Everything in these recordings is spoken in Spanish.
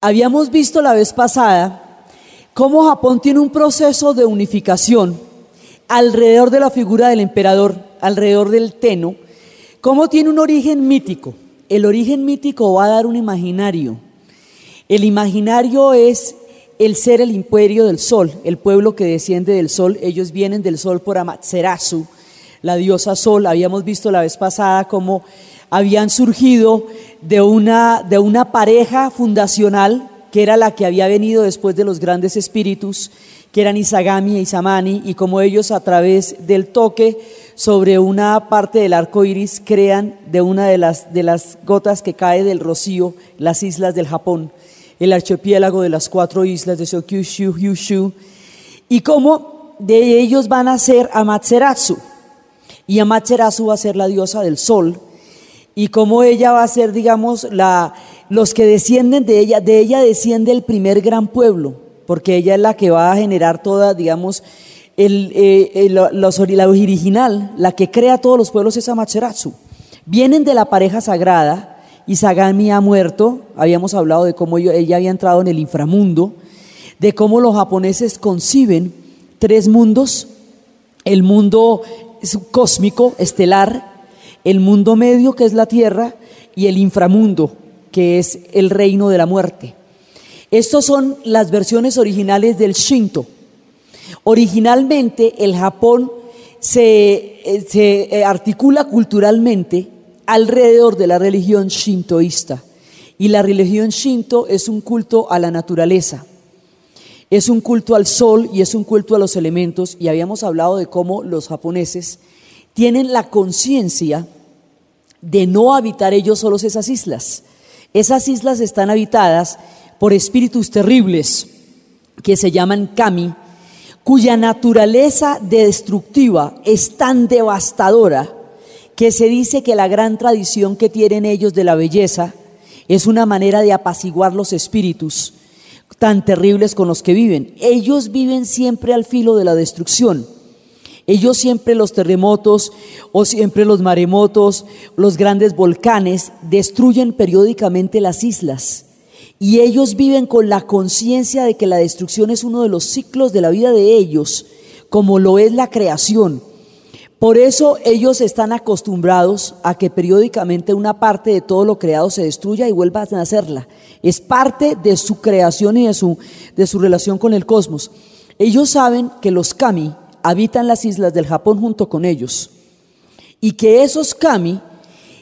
Habíamos visto la vez pasada cómo Japón tiene un proceso de unificación alrededor de la figura del emperador, alrededor del Tenno, cómo tiene un origen mítico. El origen mítico va a dar un imaginario. El imaginario es el ser el imperio del sol, el pueblo que desciende del sol. Ellos vienen del sol por Amaterasu, la diosa sol. Habíamos visto la vez pasada cómo habían surgido de una pareja fundacional que era la que había venido después de los grandes espíritus, que eran Izagami e Izamani, y como ellos a través del toque sobre una parte del arco iris crean de una de las gotas que cae del rocío las islas del Japón, el archipiélago de las 4 islas de Shokyushu, Kyushu, y cómo de ellos van a ser Amaterasu, y Amaterasu va a ser la diosa del sol, y cómo ella va a ser, digamos, los que descienden de ella desciende el primer gran pueblo, porque ella es la que va a generar toda, digamos, la original, la que crea todos los pueblos es Amaterasu. Vienen de la pareja sagrada. Izagami ha muerto, habíamos hablado de cómo ella había entrado en el inframundo, de cómo los japoneses conciben 3 mundos: el mundo cósmico, estelar, el mundo medio, que es la tierra, y el inframundo, que es el reino de la muerte. Estas son las versiones originales del Shinto. Originalmente el Japón se articula culturalmente alrededor de la religión shintoísta, y la religión shinto es un culto a la naturaleza, es un culto al sol y es un culto a los elementos. Y habíamos hablado de cómo los japoneses tienen la conciencia de no habitar ellos solos esas islas. Esas islas están habitadas por espíritus terribles que se llaman kami, cuya naturaleza destructiva es tan devastadora que se dice que la gran tradición que tienen ellos de la belleza es una manera de apaciguar los espíritus tan terribles con los que viven. Ellos viven siempre al filo de la destrucción. Ellos siempre, los terremotos o siempre los maremotos, los grandes volcanes, destruyen periódicamente las islas. Y ellos viven con la conciencia de que la destrucción es uno de los ciclos de la vida de ellos, como lo es la creación. Por eso ellos están acostumbrados a que periódicamente una parte de todo lo creado se destruya y vuelva a nacerla. Es parte de su creación y de su relación con el cosmos. Ellos saben que los kami habitan las islas del Japón junto con ellos, y que esos kami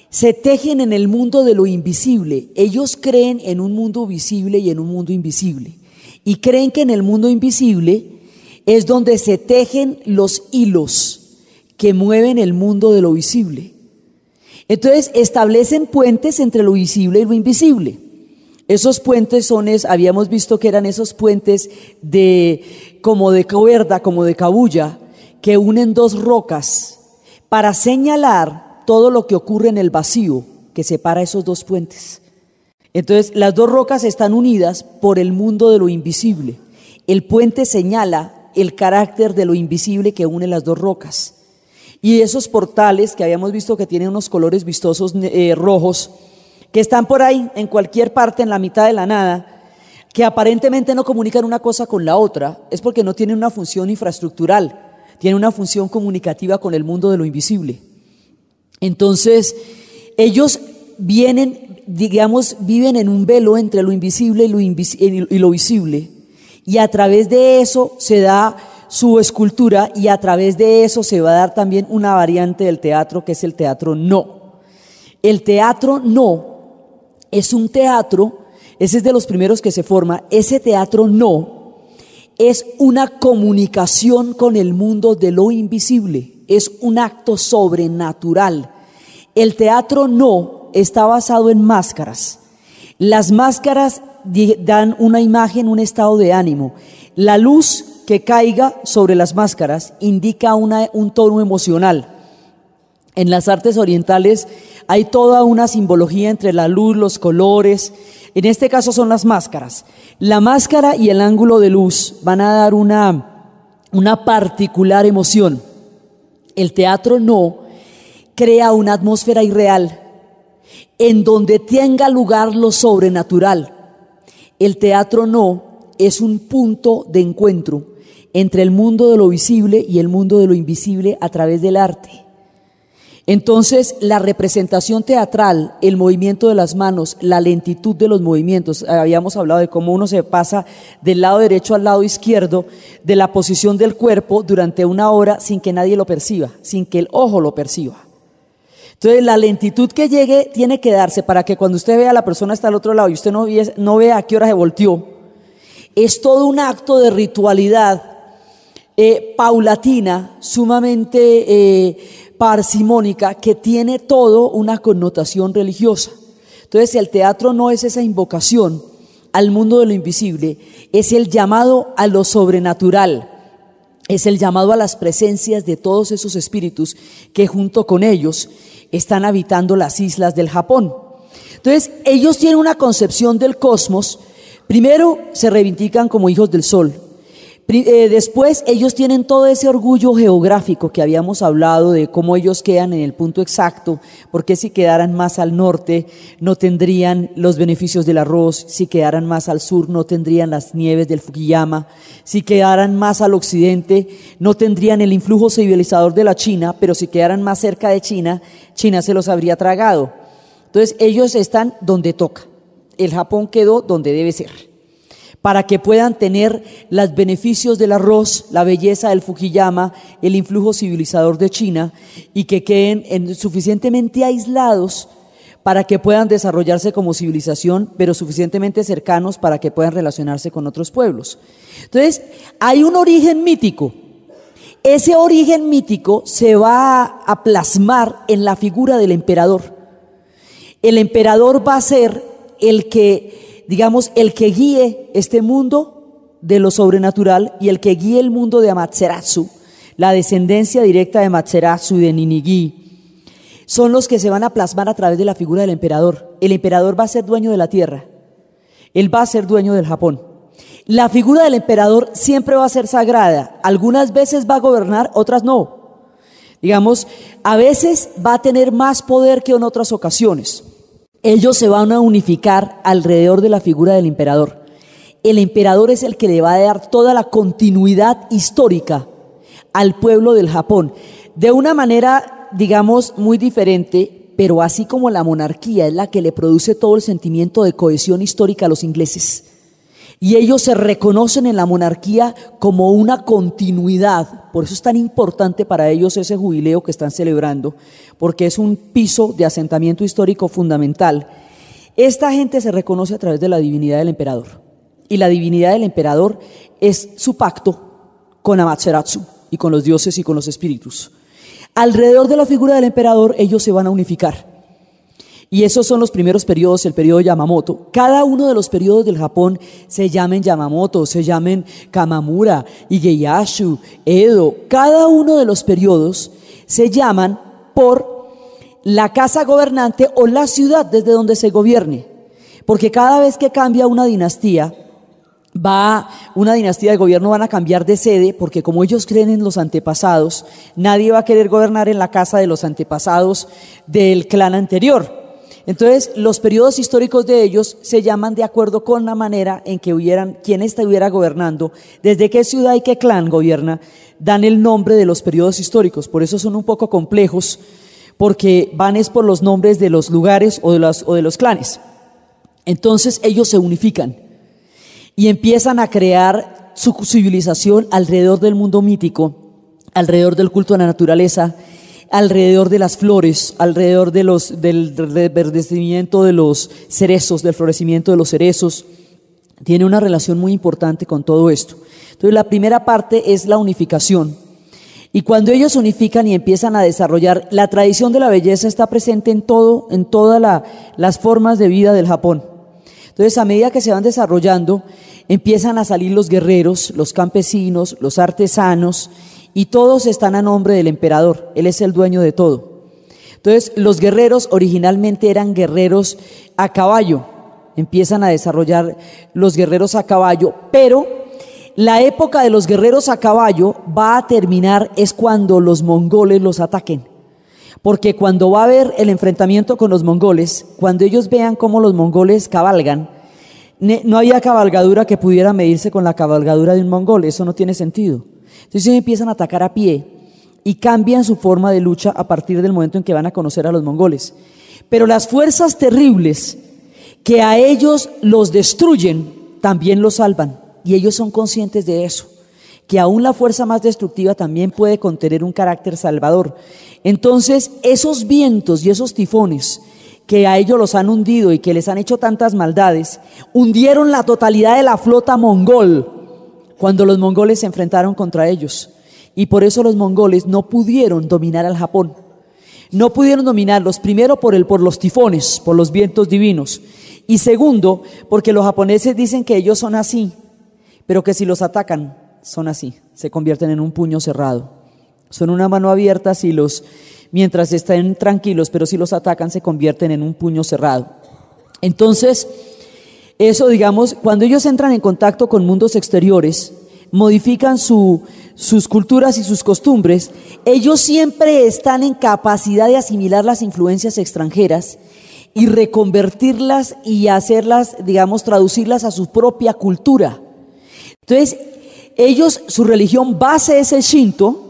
se tejen en el mundo de lo invisible. Ellos creen en un mundo visible y en un mundo invisible, y creen que en el mundo invisible es donde se tejen los hilos que mueven el mundo de lo visible. Entonces establecen puentes entre lo visible y lo invisible. Esos puentes habíamos visto que eran esos puentes como de cuerda, como de cabuya, que unen 2 rocas para señalar todo lo que ocurre en el vacío que separa esos 2 puentes. Entonces las 2 rocas están unidas por el mundo de lo invisible. El puente señala el carácter de lo invisible que une las 2 rocas. Y esos portales que habíamos visto que tienen unos colores vistosos rojos, que están por ahí en cualquier parte en la mitad de la nada, que aparentemente no comunican una cosa con la otra, es porque no tienen una función infraestructural, tienen una función comunicativa con el mundo de lo invisible. Entonces ellos viven en un velo entre lo invisible y lo visible, y a través de eso se da su escultura, y a través de eso se va a dar también una variante del teatro, que es el teatro no. El teatro no es un teatro, ese es de los primeros que se forma. Ese teatro no es una comunicación con el mundo de lo invisible, es un acto sobrenatural. El teatro no está basado en máscaras. Las máscaras dan una imagen, un estado de ánimo. La luz que caiga sobre las máscaras indica un tono emocional. En las artes orientales hay toda una simbología entre la luz, los colores. En este caso son las máscaras. La máscara y el ángulo de luz van a dar una particular emoción. El teatro no crea una atmósfera irreal en donde tenga lugar lo sobrenatural. El teatro no es un punto de encuentro entre el mundo de lo visible y el mundo de lo invisible a través del arte. Entonces, la representación teatral, el movimiento de las manos, la lentitud de los movimientos, habíamos hablado de cómo uno se pasa del lado derecho al lado izquierdo, de la posición del cuerpo durante una hora sin que nadie lo perciba, sin que el ojo lo perciba. Entonces, la lentitud que llegue tiene que darse para que cuando usted vea a la persona está al otro lado y usted no vea a qué hora se volteó. Es todo un acto de ritualidad paulatina, sumamente parsimónica, que tiene todo una connotación religiosa. Entonces, el teatro no es esa invocación al mundo de lo invisible, es el llamado a lo sobrenatural, es el llamado a las presencias de todos esos espíritus que junto con ellos están habitando las islas del Japón. Entonces, ellos tienen una concepción del cosmos. Primero, se reivindican como hijos del sol. Después, ellos tienen todo ese orgullo geográfico que habíamos hablado de cómo ellos quedan en el punto exacto, porque si quedaran más al norte no tendrían los beneficios del arroz, si quedaran más al sur no tendrían las nieves del Fukuyama, si quedaran más al occidente no tendrían el influjo civilizador de la China, pero si quedaran más cerca de China, China se los habría tragado. Entonces, ellos están donde toca. El Japón quedó donde debe ser, para que puedan tener los beneficios del arroz, la belleza del Fukuyama, el influjo civilizador de China, y que queden suficientemente aislados para que puedan desarrollarse como civilización, pero suficientemente cercanos para que puedan relacionarse con otros pueblos. Entonces, hay un origen mítico. Ese origen mítico se va a plasmar en la figura del emperador. El emperador va a ser el que, digamos, el que guíe este mundo de lo sobrenatural y el que guíe el mundo de Amaterasu, la descendencia directa de Amaterasu y de Ninigi, son los que se van a plasmar a través de la figura del emperador. El emperador va a ser dueño de la tierra, él va a ser dueño del Japón. La figura del emperador siempre va a ser sagrada, algunas veces va a gobernar, otras no. Digamos, a veces va a tener más poder que en otras ocasiones. Ellos se van a unificar alrededor de la figura del emperador. El emperador es el que le va a dar toda la continuidad histórica al pueblo del Japón, de una manera, digamos, muy diferente, pero así como la monarquía es la que le produce todo el sentimiento de cohesión histórica a los ingleses. Y ellos se reconocen en la monarquía como una continuidad. Por eso es tan importante para ellos ese jubileo que están celebrando, porque es un piso de asentamiento histórico fundamental. Esta gente se reconoce a través de la divinidad del emperador. Y la divinidad del emperador es su pacto con Amaterasu y con los dioses y con los espíritus. Alrededor de la figura del emperador ellos se van a unificar. Y esos son los primeros periodos, el periodo Yamamoto. Cada uno de los periodos del Japón se llamen Yamamoto, se llamen Kamamura, Ieyasu, Edo. Cada uno de los periodos se llaman por la casa gobernante o la ciudad desde donde se gobierne. Porque cada vez que cambia una dinastía de gobierno van a cambiar de sede, porque como ellos creen en los antepasados, nadie va a querer gobernar en la casa de los antepasados del clan anterior. Entonces, los periodos históricos de ellos se llaman de acuerdo con la manera en que quien estuviera gobernando, desde qué ciudad y qué clan gobierna, dan el nombre de los periodos históricos. Por eso son un poco complejos, porque van es por los nombres de los lugares o de los clanes. Entonces, ellos se unifican y empiezan a crear su civilización alrededor del mundo mítico, alrededor del culto a la naturaleza, alrededor de las flores, alrededor del reverdecimiento de los cerezos, del florecimiento de los cerezos. Tiene una relación muy importante con todo esto. Entonces, la primera parte es la unificación. Y cuando ellos unifican y empiezan a desarrollar, la tradición de la belleza está presente en todas las formas de vida del Japón. Entonces, a medida que se van desarrollando, empiezan a salir los guerreros, los campesinos, los artesanos, y todos están a nombre del emperador. Él es el dueño de todo. Entonces, los guerreros originalmente eran guerreros a caballo. Empiezan a desarrollar los guerreros a caballo, pero la época de los guerreros a caballo va a terminar es cuando los mongoles los ataquen. Porque cuando va a haber el enfrentamiento con los mongoles, cuando ellos vean cómo los mongoles cabalgan, No había cabalgadura que pudiera medirse con la cabalgadura de un mongol, eso no tiene sentido. Entonces ellos empiezan a atacar a pie y cambian su forma de lucha a partir del momento en que van a conocer a los mongoles. Pero las fuerzas terribles que a ellos los destruyen, también los salvan. Y ellos son conscientes de eso, que aún la fuerza más destructiva también puede contener un carácter salvador. Entonces, esos vientos y esos tifones que a ellos los han hundido y que les han hecho tantas maldades, hundieron la totalidad de la flota mongol cuando los mongoles se enfrentaron contra ellos. Y por eso los mongoles no pudieron dominar al Japón. No pudieron dominarlos, primero por los tifones, por los vientos divinos. Y segundo, porque los japoneses dicen que ellos son así, pero que si los atacan, son así, se convierten en un puño cerrado. Son una mano abierta mientras estén tranquilos, pero si los atacan, se convierten en un puño cerrado. Entonces, eso, digamos, cuando ellos entran en contacto con mundos exteriores, modifican sus culturas y sus costumbres, ellos siempre están en capacidad de asimilar las influencias extranjeras y reconvertirlas y hacerlas, digamos, traducirlas a su propia cultura. Entonces, ellos, su religión base es el Shinto,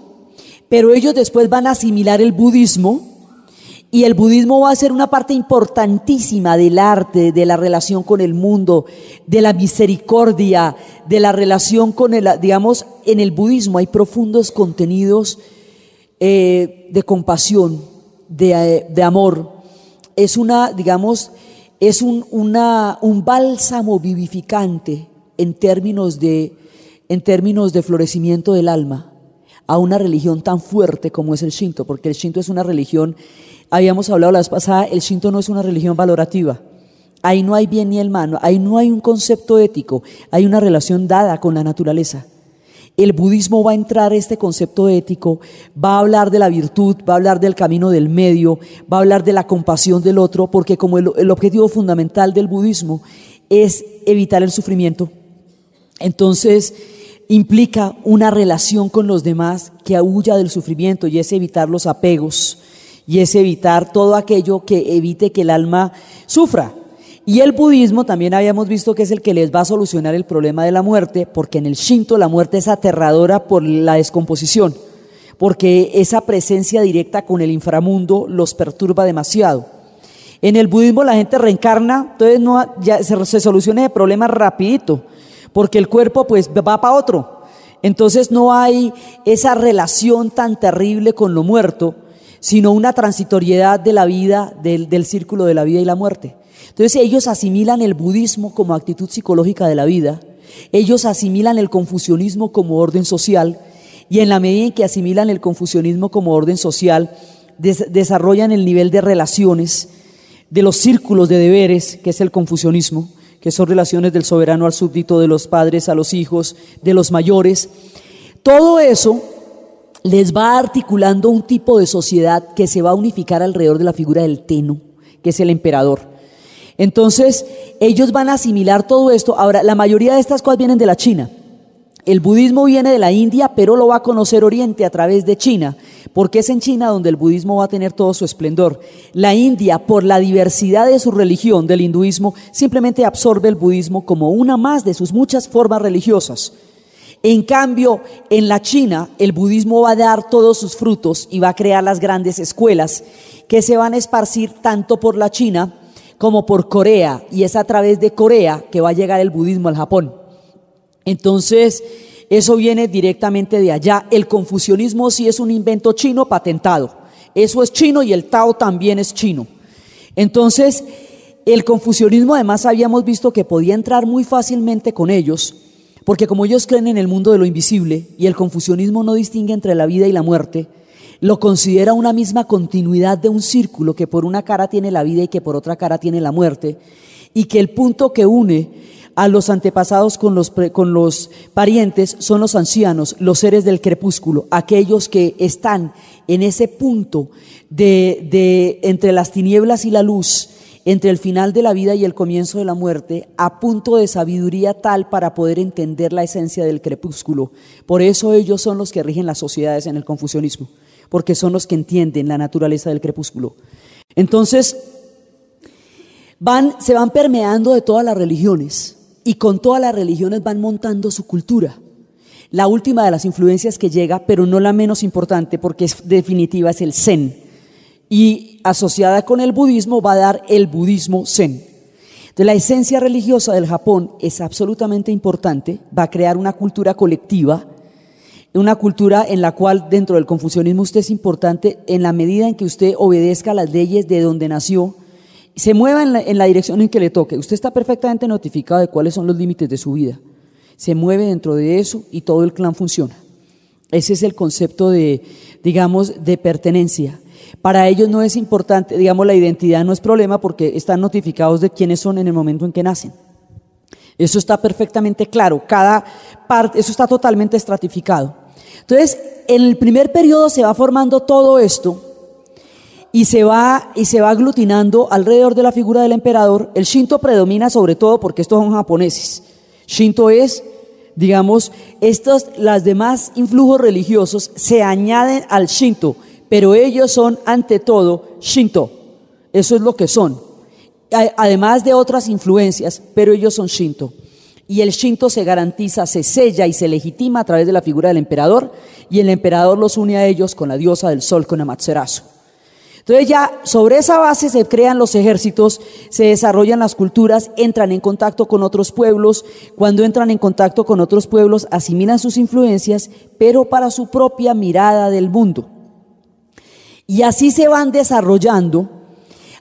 pero ellos después van a asimilar el budismo, y el budismo va a ser una parte importantísima del arte, de la relación con el mundo, de la misericordia, de la relación con digamos, en el budismo hay profundos contenidos de compasión, de amor. Es un bálsamo vivificante en términos de florecimiento del alma a una religión tan fuerte como es el Shinto, porque el Shinto es una religión, habíamos hablado la vez pasada, el Shinto no es una religión valorativa. Ahí no hay bien ni el mal, ahí no hay un concepto ético, hay una relación dada con la naturaleza. El budismo va a entrar este concepto ético, va a hablar de la virtud, va a hablar del camino del medio, va a hablar de la compasión del otro, porque como el objetivo fundamental del budismo es evitar el sufrimiento, entonces implica una relación con los demás que huya del sufrimiento, y es evitar los apegos, y es evitar todo aquello que evite que el alma sufra. Y el budismo también habíamos visto que es el que les va a solucionar el problema de la muerte, porque en el Shinto la muerte es aterradora por la descomposición, porque esa presencia directa con el inframundo los perturba demasiado. En el budismo la gente reencarna, entonces ya se soluciona el problema rapidito, porque el cuerpo pues va para otro. Entonces no hay esa relación tan terrible con lo muerto, sino una transitoriedad de la vida, del círculo de la vida y la muerte. Entonces ellos asimilan el budismo como actitud psicológica de la vida, ellos asimilan el confucianismo como orden social, y en la medida en que asimilan el confucianismo como orden social, desarrollan el nivel de relaciones, de los círculos de deberes, que es el confucianismo, que son relaciones del soberano al súbdito, de los padres a los hijos, de los mayores. Todo eso les va articulando un tipo de sociedad que se va a unificar alrededor de la figura del Tenno, que es el emperador. Entonces, ellos van a asimilar todo esto. Ahora, la mayoría de estas cosas vienen de la China. El budismo viene de la India, pero lo va a conocer Oriente a través de China, porque es en China donde el budismo va a tener todo su esplendor. La India, por la diversidad de su religión, del hinduismo, simplemente absorbe el budismo como una más de sus muchas formas religiosas. En cambio, en la China, el budismo va a dar todos sus frutos y va a crear las grandes escuelas que se van a esparcir tanto por la China como por Corea, y es a través de Corea que va a llegar el budismo al Japón. Entonces, eso viene directamente de allá. El confucianismo sí es un invento chino patentado. Eso es chino, y el Tao también es chino. Entonces, el confucianismo además habíamos visto que podía entrar muy fácilmente con ellos, porque como ellos creen en el mundo de lo invisible, y el confucianismo no distingue entre la vida y la muerte, lo considera una misma continuidad de un círculo que por una cara tiene la vida y que por otra cara tiene la muerte, y que el punto que une a los antepasados con los parientes son los ancianos, los seres del crepúsculo, aquellos que están en ese punto de entre las tinieblas y la luz, entre el final de la vida y el comienzo de la muerte, a punto de sabiduría tal para poder entender la esencia del crepúsculo. Por eso ellos son los que rigen las sociedades en el confucianismo, porque son los que entienden la naturaleza del crepúsculo. Entonces, se van permeando de todas las religiones, y con todas las religiones van montando su cultura. La última de las influencias que llega, pero no la menos importante porque es definitiva, es el Zen. Y asociada con el budismo va a dar el budismo Zen. Entonces la esencia religiosa del Japón es absolutamente importante, va a crear una cultura colectiva, una cultura en la cual dentro del confucianismo usted es importante en la medida en que usted obedezca las leyes de donde nació, se mueva en la dirección en que le toque. Usted está perfectamente notificado de cuáles son los límites de su vida. Se mueve dentro de eso y todo el clan funciona. Ese es el concepto de, digamos, de pertenencia. Para ellos no es importante, digamos, la identidad no es problema porque están notificados de quiénes son en el momento en que nacen. Eso está perfectamente claro, cada parte, eso está totalmente estratificado. Entonces, en el primer periodo se va formando todo esto y se va aglutinando alrededor de la figura del emperador. El Shinto predomina sobre todo porque estos son japoneses. Shinto es, digamos, las demás influjos religiosos se añaden al Shinto, pero ellos son ante todo Shinto. Eso es lo que son. Además de otras influencias, pero ellos son Shinto. Y el Shinto se garantiza, se sella y se legitima a través de la figura del emperador, y el emperador los une a ellos con la diosa del sol, con Amaterasu. Entonces ya sobre esa base se crean los ejércitos, se desarrollan las culturas, entran en contacto con otros pueblos. Cuando entran en contacto con otros pueblos asimilan sus influencias, pero para su propia mirada del mundo. Y así se van desarrollando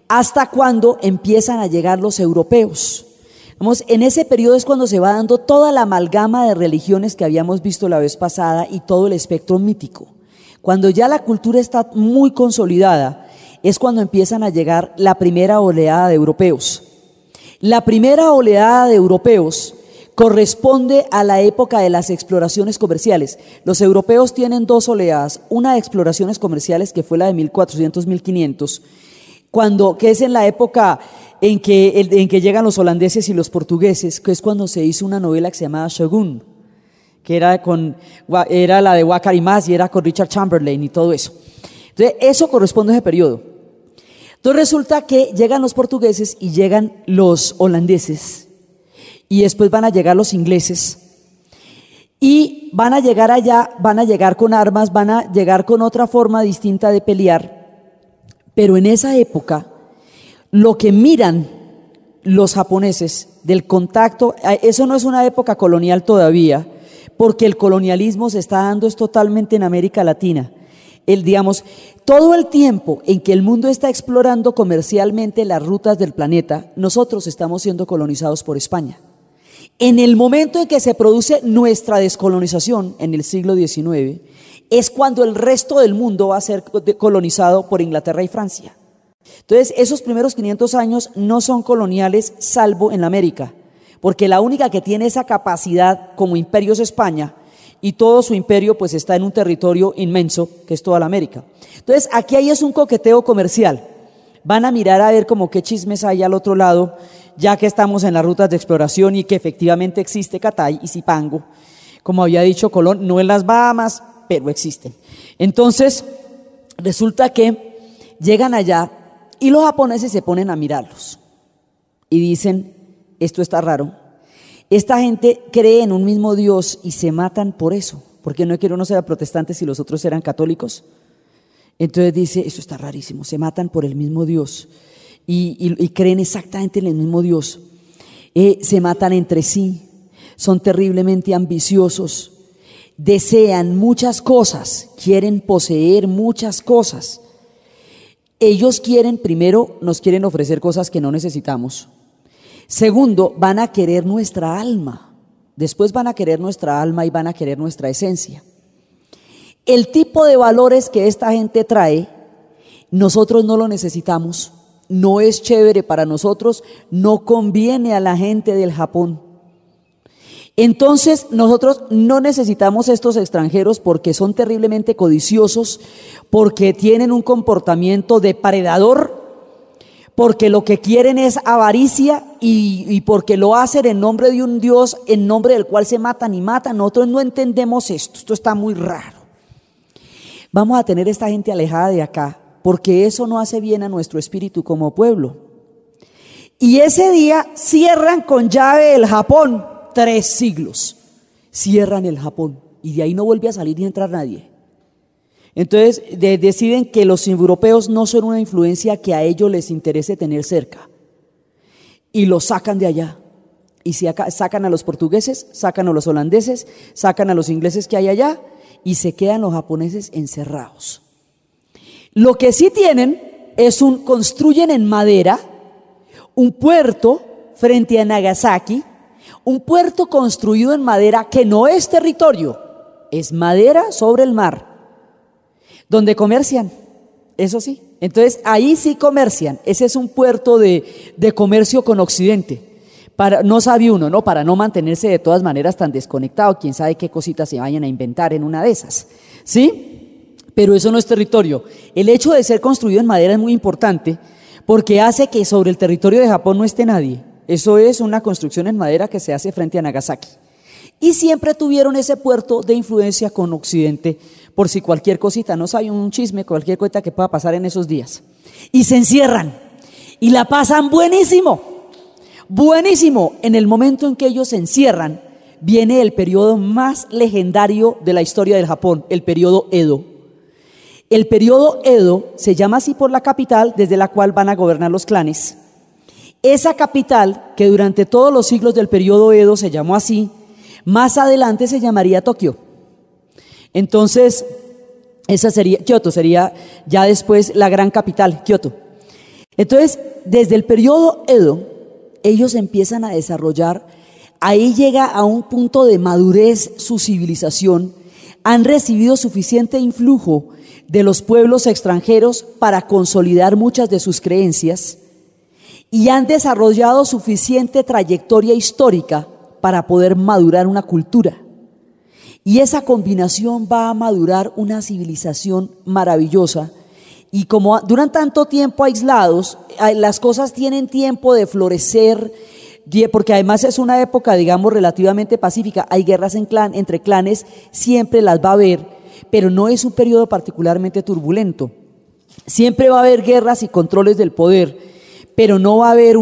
hasta cuando empiezan a llegar los europeos. Vamos, en ese periodo es cuando se va dando toda la amalgama de religiones que habíamos visto la vez pasada y todo el espectro mítico. Cuando ya la cultura está muy consolidada, es cuando empiezan a llegar la primera oleada de europeos. La primera oleada de europeos corresponde a la época de las exploraciones comerciales. Los europeos tienen dos oleadas, una de exploraciones comerciales que fue la de 1400-1500, que es en la época en que llegan los holandeses y los portugueses, que es cuando se hizo una novela que se llamaba Shogun, que era la de Waka y era con Richard Chamberlain y todo eso. Entonces, eso corresponde a ese periodo. Entonces resulta que llegan los portugueses y llegan los holandeses y después van a llegar los ingleses y van a llegar allá, van a llegar con armas, van a llegar con otra forma distinta de pelear, pero en esa época lo que miran los japoneses del contacto, eso no es una época colonial todavía, porque el colonialismo se está dando es totalmente en América Latina. Digamos, todo el tiempo en que el mundo está explorando comercialmente las rutas del planeta, nosotros estamos siendo colonizados por España. En el momento en que se produce nuestra descolonización, en el siglo XIX, es cuando el resto del mundo va a ser colonizado por Inglaterra y Francia. Entonces, esos primeros 500 años no son coloniales, salvo en América, porque la única que tiene esa capacidad como imperio es España, y todo su imperio pues está en un territorio inmenso que es toda la América. Entonces aquí hay es un coqueteo comercial, van a mirar a ver como qué chismes hay al otro lado, ya que estamos en las rutas de exploración y que efectivamente existe Catay y Zipango, como había dicho Colón, no en las Bahamas, pero existen. Entonces resulta que llegan allá y los japoneses se ponen a mirarlos y dicen, esto está raro. Esta gente cree en un mismo Dios y se matan por eso, porque no es que uno sea protestante si los otros eran católicos. Entonces dice, eso está rarísimo, se matan por el mismo Dios y creen exactamente en el mismo Dios. Se matan entre sí, son terriblemente ambiciosos, desean muchas cosas, quieren poseer muchas cosas. Ellos quieren, primero, nos quieren ofrecer cosas que no necesitamos. Segundo, van a querer nuestra alma. Después van a querer nuestra alma y van a querer nuestra esencia. El tipo de valores que esta gente trae, nosotros no lo necesitamos. No es chévere para nosotros, no conviene a la gente del Japón. Entonces, nosotros no necesitamos estos extranjeros porque son terriblemente codiciosos, porque tienen un comportamiento depredador, porque lo que quieren es avaricia y porque lo hacen en nombre de un Dios en nombre del cual se matan y matan. Nosotros no entendemos esto está muy raro. Vamos a tener esta gente alejada de acá porque eso no hace bien a nuestro espíritu como pueblo. Y ese día cierran con llave el Japón, 3 siglos. Cierran el Japón y de ahí no vuelve a salir ni entrar nadie. Entonces deciden que los europeos no son una influencia que a ellos les interese tener cerca. Y los sacan de allá. Y sacan a los portugueses, sacan a los holandeses, sacan a los ingleses que hay allá y se quedan los japoneses encerrados. Lo que sí tienen es construyen en madera un puerto frente a Nagasaki, un puerto construido en madera que no es territorio, es madera sobre el mar, donde comercian, eso sí. Entonces ahí sí comercian, ese es un puerto de comercio con Occidente. No sabe uno, ¿no? Para no mantenerse de todas maneras tan desconectado, quién sabe qué cositas se vayan a inventar en una de esas, ¿sí? Pero eso no es territorio. El hecho de ser construido en madera es muy importante porque hace que sobre el territorio de Japón no esté nadie. Eso es una construcción en madera que se hace frente a Nagasaki. Y siempre tuvieron ese puerto de influencia con Occidente, por si cualquier cosita, no sabe un chisme, cualquier cosa que pueda pasar en esos días. Y se encierran y la pasan buenísimo. Buenísimo. En el momento en que ellos se encierran, viene el periodo más legendario de la historia del Japón, el periodo Edo. El periodo Edo se llama así por la capital desde la cual van a gobernar los clanes. Esa capital, que durante todos los siglos del periodo Edo se llamó así, más adelante se llamaría Tokio. Entonces, esa sería, Kioto sería ya después la gran capital, Kioto. Entonces, desde el periodo Edo, ellos empiezan a desarrollar, ahí llega a un punto de madurez su civilización, han recibido suficiente influjo de los pueblos extranjeros para consolidar muchas de sus creencias y han desarrollado suficiente trayectoria histórica para poder madurar una cultura. Y esa combinación va a madurar una civilización maravillosa. Y como duran tanto tiempo aislados, las cosas tienen tiempo de florecer, porque además es una época, digamos, relativamente pacífica. Hay guerras entre clanes, siempre las va a haber, pero no es un periodo particularmente turbulento. Siempre va a haber guerras y controles del poder, pero no va a haber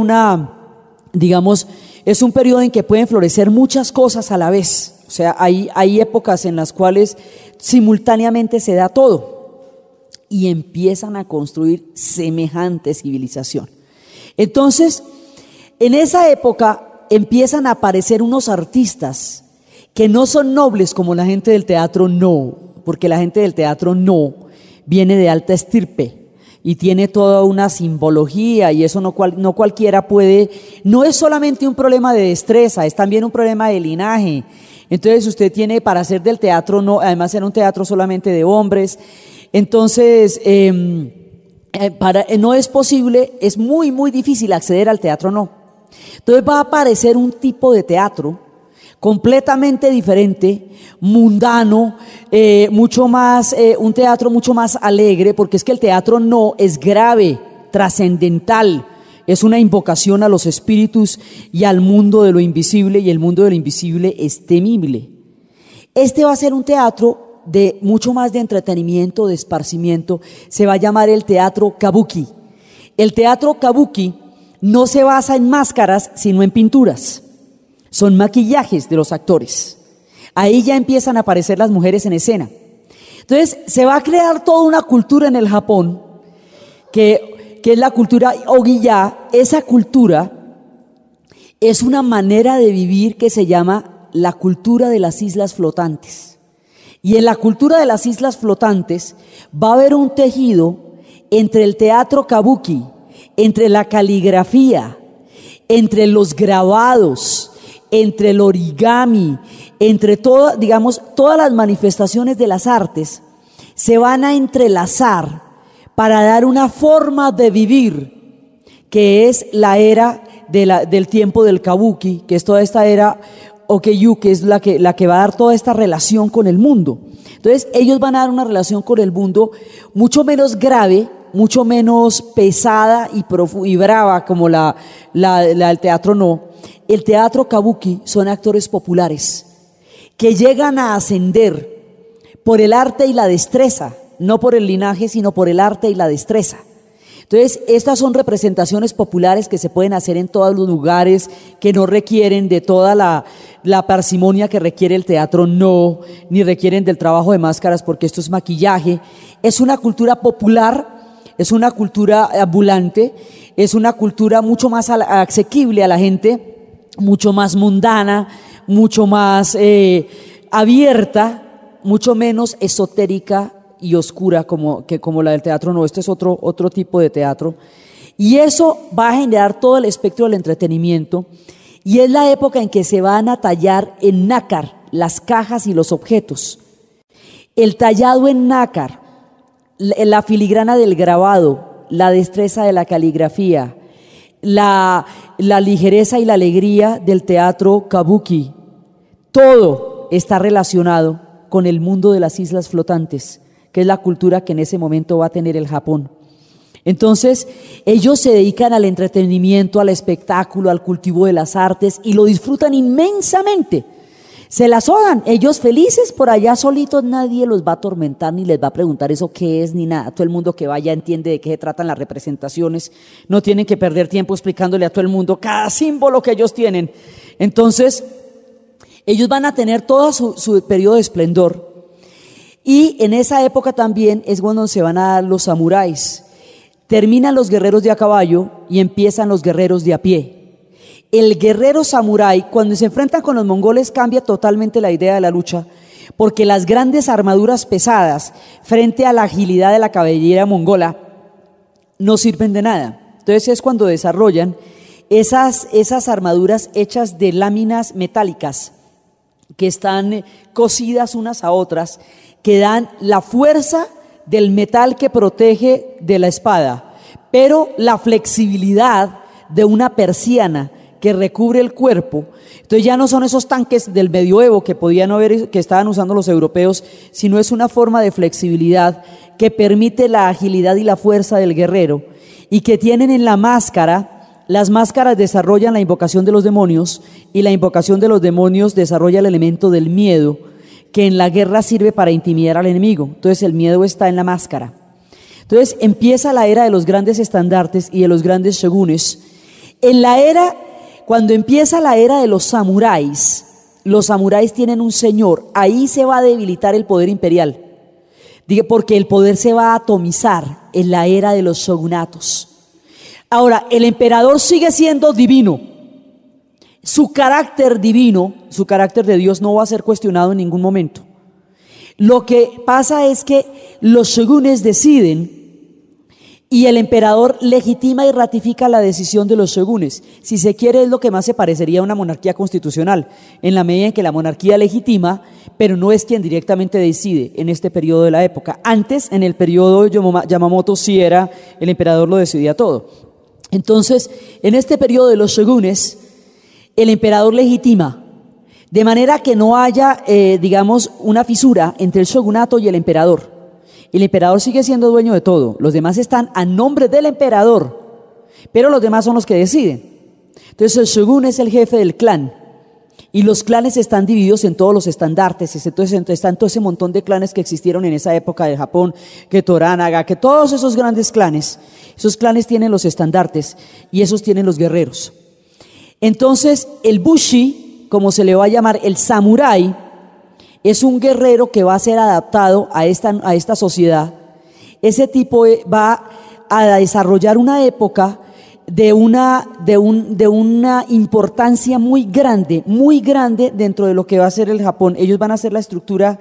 digamos, es un periodo en que pueden florecer muchas cosas a la vez. O sea, hay épocas en las cuales simultáneamente se da todo. Y empiezan a construir semejante civilización. Entonces, en esa época empiezan a aparecer unos artistas que no son nobles como la gente del teatro, no, porque la gente del teatro no viene de alta estirpe y tiene toda una simbología y eso no cualquiera puede, no es solamente un problema de destreza, es también un problema de linaje. Entonces usted tiene para hacer del teatro, no, además era un teatro solamente de hombres. Entonces, no es posible, es muy, muy difícil acceder al teatro, no. Entonces va a aparecer un tipo de teatro completamente diferente, mundano, mucho más, un teatro mucho más alegre, porque es que el teatro no es grave, trascendental, es una invocación a los espíritus y al mundo de lo invisible, y el mundo de lo invisible es temible. Este va a ser un teatro de mucho más de entretenimiento, de esparcimiento, se va a llamar el teatro kabuki. El teatro kabuki no se basa en máscaras, sino en pinturas. Son maquillajes de los actores. Ahí ya empiezan a aparecer las mujeres en escena. Entonces, se va a crear toda una cultura en el Japón, que es la cultura Ogiya. Esa cultura es una manera de vivir que se llama la cultura de las islas flotantes. Y en la cultura de las islas flotantes va a haber un tejido entre el teatro kabuki, entre la caligrafía, entre los grabados, entre el origami, entre todas las manifestaciones de las artes, se van a entrelazar para dar una forma de vivir que es la era del tiempo del kabuki, que es toda esta era Okeyu, que es la que va a dar toda esta relación con el mundo. Entonces ellos van a dar una relación con el mundo mucho menos grave, mucho menos pesada y brava como la del teatro no. El teatro kabuki son actores populares que llegan a ascender por el arte y la destreza, no por el linaje, sino por el arte y la destreza. Entonces, estas son representaciones populares que se pueden hacer en todos los lugares, que no requieren de toda la parsimonia que requiere el teatro, no, ni requieren del trabajo de máscaras, porque esto es maquillaje. Es una cultura popular, es una cultura ambulante, es una cultura mucho más asequible a la gente, mucho más mundana, mucho más abierta, mucho menos esotérica y oscura como la del teatro. No, este es otro tipo de teatro, y eso va a generar todo el espectro del entretenimiento, y es la época en que se van a tallar en nácar las cajas y los objetos. El tallado en nácar, la filigrana del grabado, la destreza de la caligrafía, la ligereza y la alegría del teatro kabuki, todo está relacionado con el mundo de las islas flotantes, que es la cultura que en ese momento va a tener el Japón. Entonces, ellos se dedican al entretenimiento, al espectáculo, al cultivo de las artes, y lo disfrutan inmensamente. Se las jodan, ellos felices por allá solitos, nadie los va a atormentar ni les va a preguntar eso qué es ni nada. Todo el mundo que vaya entiende de qué se tratan las representaciones, no tienen que perder tiempo explicándole a todo el mundo cada símbolo que ellos tienen. Entonces, ellos van a tener todo su periodo de esplendor. Y en esa época también es cuando se van a dar los samuráis. Terminan los guerreros de a caballo y empiezan los guerreros de a pie. El guerrero samurái, cuando se enfrentan con los mongoles, cambia totalmente la idea de la lucha, porque las grandes armaduras pesadas frente a la agilidad de la caballería mongola no sirven de nada. Entonces es cuando desarrollan esas armaduras hechas de láminas metálicas que están cosidas unas a otras, que dan la fuerza del metal que protege de la espada, pero la flexibilidad de una persiana que recubre el cuerpo. Entonces ya no son esos tanques del medioevo que estaban usando los europeos, sino es una forma de flexibilidad que permite la agilidad y la fuerza del guerrero, y que tienen en la máscara. Las máscaras desarrollan la invocación de los demonios, y la invocación de los demonios desarrolla el elemento del miedo, que en la guerra sirve para intimidar al enemigo. Entonces el miedo está en la máscara. Entonces empieza la era de los grandes estandartes y de los grandes shogunes. Cuando empieza la era de los samuráis tienen un señor, ahí se va a debilitar el poder imperial, porque el poder se va a atomizar en la era de los shogunatos. Ahora, el emperador sigue siendo divino. Su carácter divino, su carácter de Dios no va a ser cuestionado en ningún momento. Lo que pasa es que los shogunes deciden y el emperador legitima y ratifica la decisión de los shogunes. Si se quiere, es lo que más se parecería a una monarquía constitucional, en la medida en que la monarquía legitima, pero no es quien directamente decide en este periodo de la época. Antes, en el periodo Yamamoto, sí era el emperador, lo decidía todo. Entonces, en este periodo de los shogunes, el emperador legitima, de manera que no haya, una fisura entre el shogunato y el emperador. El emperador sigue siendo dueño de todo, los demás están a nombre del emperador, pero los demás son los que deciden. Entonces el shogun es el jefe del clan, y los clanes están divididos en todos los estandartes. Entonces están todo ese montón de clanes que existieron en esa época de Japón, que Toranaga, que todos esos grandes clanes, esos clanes tienen los estandartes y esos tienen los guerreros. Entonces el bushi, como se le va a llamar, el samurái, es un guerrero que va a ser adaptado a esta sociedad. Ese tipo va a desarrollar una época de una importancia muy grande dentro de lo que va a ser el Japón. Ellos van a ser la estructura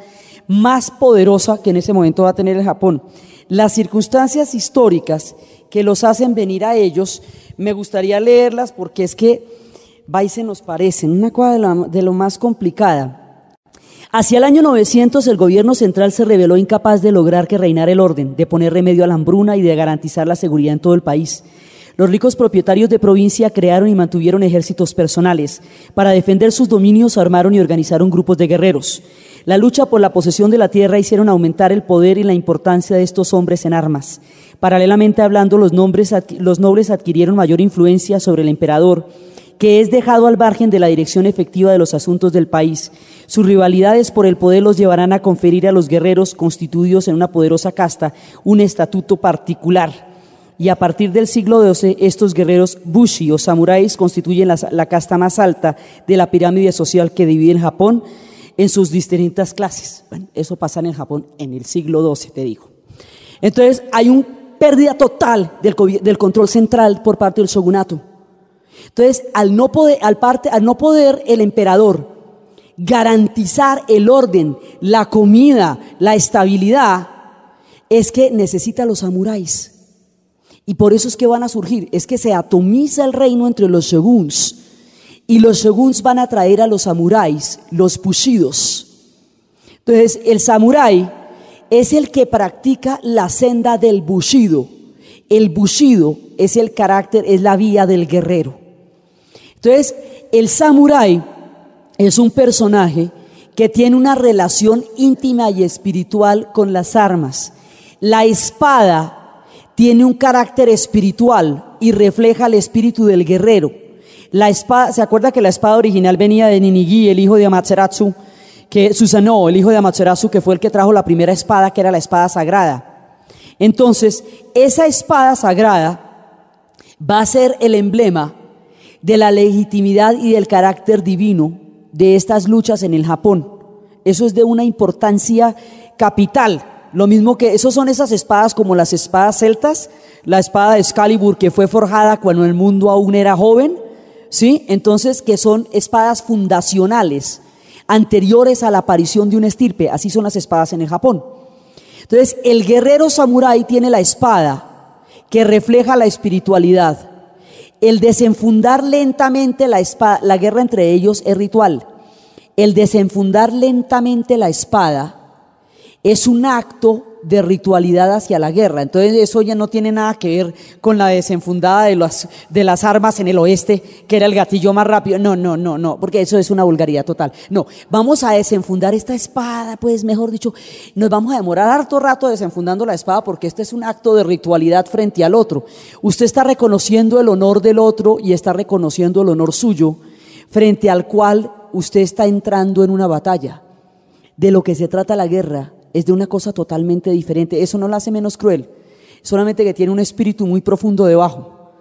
más poderosa que en ese momento va a tener el Japón. Las circunstancias históricas que los hacen venir a ellos, me gustaría leerlas porque es que va y se nos parecen, una cosa de lo más complicada. Hacia el año 900 el gobierno central se reveló incapaz de lograr que reinara el orden, de poner remedio a la hambruna y de garantizar la seguridad en todo el país. Los ricos propietarios de provincia crearon y mantuvieron ejércitos personales. Para defender sus dominios armaron y organizaron grupos de guerreros. La lucha por la posesión de la tierra hicieron aumentar el poder y la importancia de estos hombres en armas. Paralelamente hablando, los nobles adquirieron mayor influencia sobre el emperador, que es dejado al margen de la dirección efectiva de los asuntos del país. Sus rivalidades por el poder los llevarán a conferir a los guerreros constituidos en una poderosa casta un estatuto particular. y a partir del siglo XII estos guerreros bushi o samuráis constituyen la casta más alta de la pirámide social que divide el Japón en sus distintas clases. Bueno, eso pasa en el Japón en el siglo XII, te digo. Entonces hay una pérdida total del control central por parte del shogunato. Entonces, al no poder el emperador garantizar el orden, la comida, la estabilidad, es que necesita a los samuráis. Y por eso es que van a surgir, es que se atomiza el reino entre los shoguns, y los shoguns van a traer a los samuráis, los bushidos. Entonces, el samurái es el que practica la senda del bushido. El bushido es el carácter, es la vía del guerrero. Entonces, el samurái es un personaje que tiene una relación íntima y espiritual con las armas. La espada tiene un carácter espiritual y refleja el espíritu del guerrero. La espada, ¿se acuerda que la espada original venía de Ninigi, el hijo de Amaterasu? Susanoo, el hijo de Amaterasu, que fue el que trajo la primera espada, que era la espada sagrada. Entonces, esa espada sagrada va a ser el emblema de la legitimidad y del carácter divino de estas luchas en el Japón. Eso es de una importancia capital. Lo mismo que, esos son esas espadas como las espadas celtas, la espada de Excalibur que fue forjada cuando el mundo aún era joven, ¿sí? Entonces, que son espadas fundacionales, anteriores a la aparición de una estirpe. Así son las espadas en el Japón. Entonces, el guerrero samurái tiene la espada que refleja la espiritualidad. El desenfundar lentamente la espada, la guerra entre ellos es ritual. El desenfundar lentamente la espada es un acto de ritualidad hacia la guerra. Entonces eso ya no tiene nada que ver con la desenfundada de las armas en el oeste, que era el gatillo más rápido. No, porque eso es una vulgaridad total. No, vamos a desenfundar esta espada, pues mejor dicho, nos vamos a demorar harto rato desenfundando la espada porque este es un acto de ritualidad frente al otro. Usted está reconociendo el honor del otro y está reconociendo el honor suyo, frente al cual usted está entrando en una batalla. De lo que se trata la guerra es de una cosa totalmente diferente. Eso no la hace menos cruel, solamente que tiene un espíritu muy profundo debajo.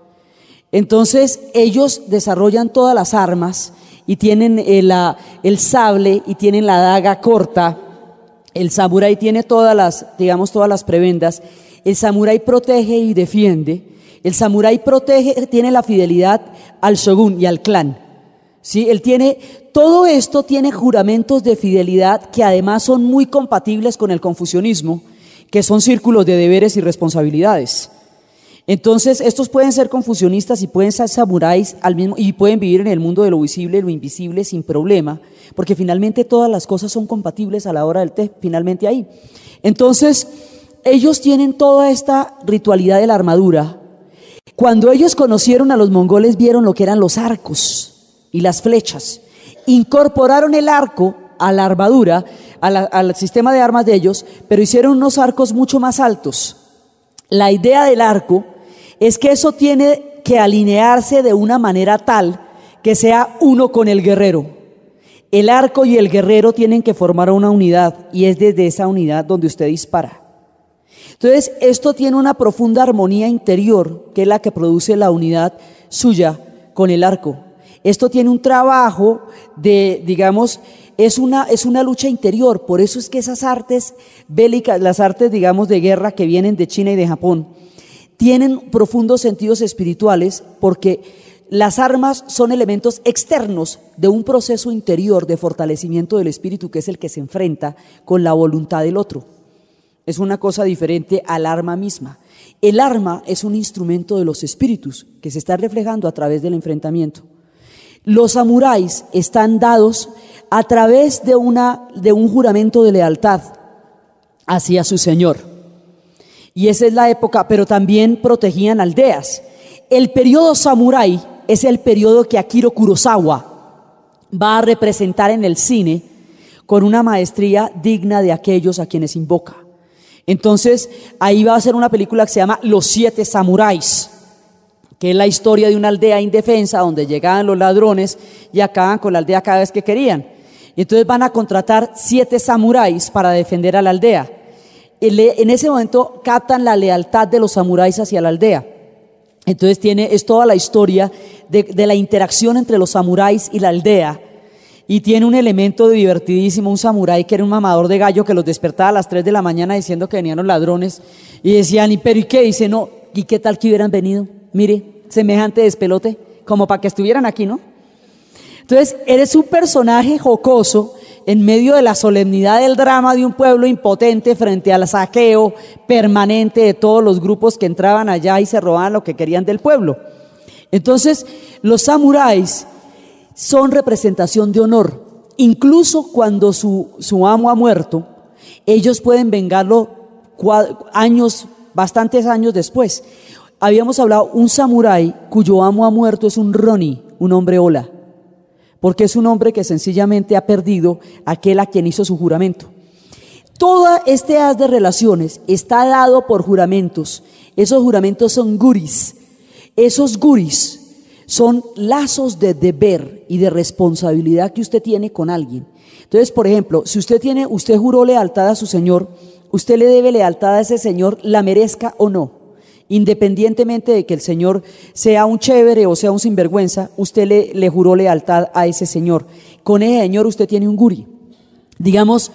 Entonces ellos desarrollan todas las armas y tienen el sable y tienen la daga corta. El samurái tiene todas las prebendas. El samurái protege y defiende. El samurái tiene la fidelidad al shogun y al clan. ¿Sí? Todo esto tiene juramentos de fidelidad que además son muy compatibles con el confucianismo, que son círculos de deberes y responsabilidades. Entonces, estos pueden ser confucianistas y pueden ser samuráis y pueden vivir en el mundo de lo visible y lo invisible sin problema, porque finalmente todas las cosas son compatibles a la hora del té, finalmente ahí. Entonces, ellos tienen toda esta ritualidad de la armadura. Cuando ellos conocieron a los mongoles, vieron lo que eran los arcos y las flechas. Incorporaron el arco a la armadura, al sistema de armas de ellos, pero hicieron unos arcos mucho más altos. La idea del arco es que eso tiene que alinearse de una manera tal que sea uno con el guerrero. El arco y el guerrero tienen que formar una unidad y es desde esa unidad donde usted dispara. Entonces, esto tiene una profunda armonía interior que es la que produce la unidad suya con el arco. Esto tiene un trabajo es una lucha interior. Por eso es que esas artes bélicas, las artes, de guerra que vienen de China y de Japón, tienen profundos sentidos espirituales porque las armas son elementos externos de un proceso interior de fortalecimiento del espíritu que es el que se enfrenta con la voluntad del otro. Es una cosa diferente al arma misma. El arma es un instrumento de los espíritus que se está reflejando a través del enfrentamiento. Los samuráis están dados a través de un juramento de lealtad hacia su señor. Y esa es la época, pero también protegían aldeas. El periodo samurái es el periodo que Akira Kurosawa va a representar en el cine con una maestría digna de aquellos a quienes invoca. Entonces, ahí va a ser una película que se llama Los 7 Samuráis, que es la historia de una aldea indefensa donde llegaban los ladrones y acaban con la aldea cada vez que querían. Y entonces van a contratar 7 samuráis para defender a la aldea. En ese momento captan la lealtad de los samuráis hacia la aldea. Entonces es toda la historia de la interacción entre los samuráis y la aldea. Y tiene un elemento divertidísimo, un samurái que era un mamador de gallo que los despertaba a las 3 de la mañana diciendo que venían los ladrones. Y decían, ¿pero y qué? Dice, no, ¿y qué tal que hubieran venido? Mire, semejante despelote, como para que estuvieran aquí, ¿no? Entonces, eres un personaje jocoso en medio de la solemnidad del drama de un pueblo impotente frente al saqueo permanente de todos los grupos que entraban allá y se robaban lo que querían del pueblo. Entonces, los samuráis son representación de honor. Incluso cuando su amo ha muerto, ellos pueden vengarlo bastantes años después. Habíamos hablado, un samurái cuyo amo ha muerto es un Ronin, un hombre ola, porque es un hombre que sencillamente ha perdido aquel a quien hizo su juramento. Todo este haz de relaciones está dado por juramentos. Esos juramentos son guris. Esos guris son lazos de deber y de responsabilidad que usted tiene con alguien. Entonces, por ejemplo, si usted juró lealtad a su señor, usted le debe lealtad a ese señor, la merezca o no. Independientemente de que el señor sea un chévere o sea un sinvergüenza, usted le juró lealtad a ese señor. Con ese señor usted tiene un guri. Digamos,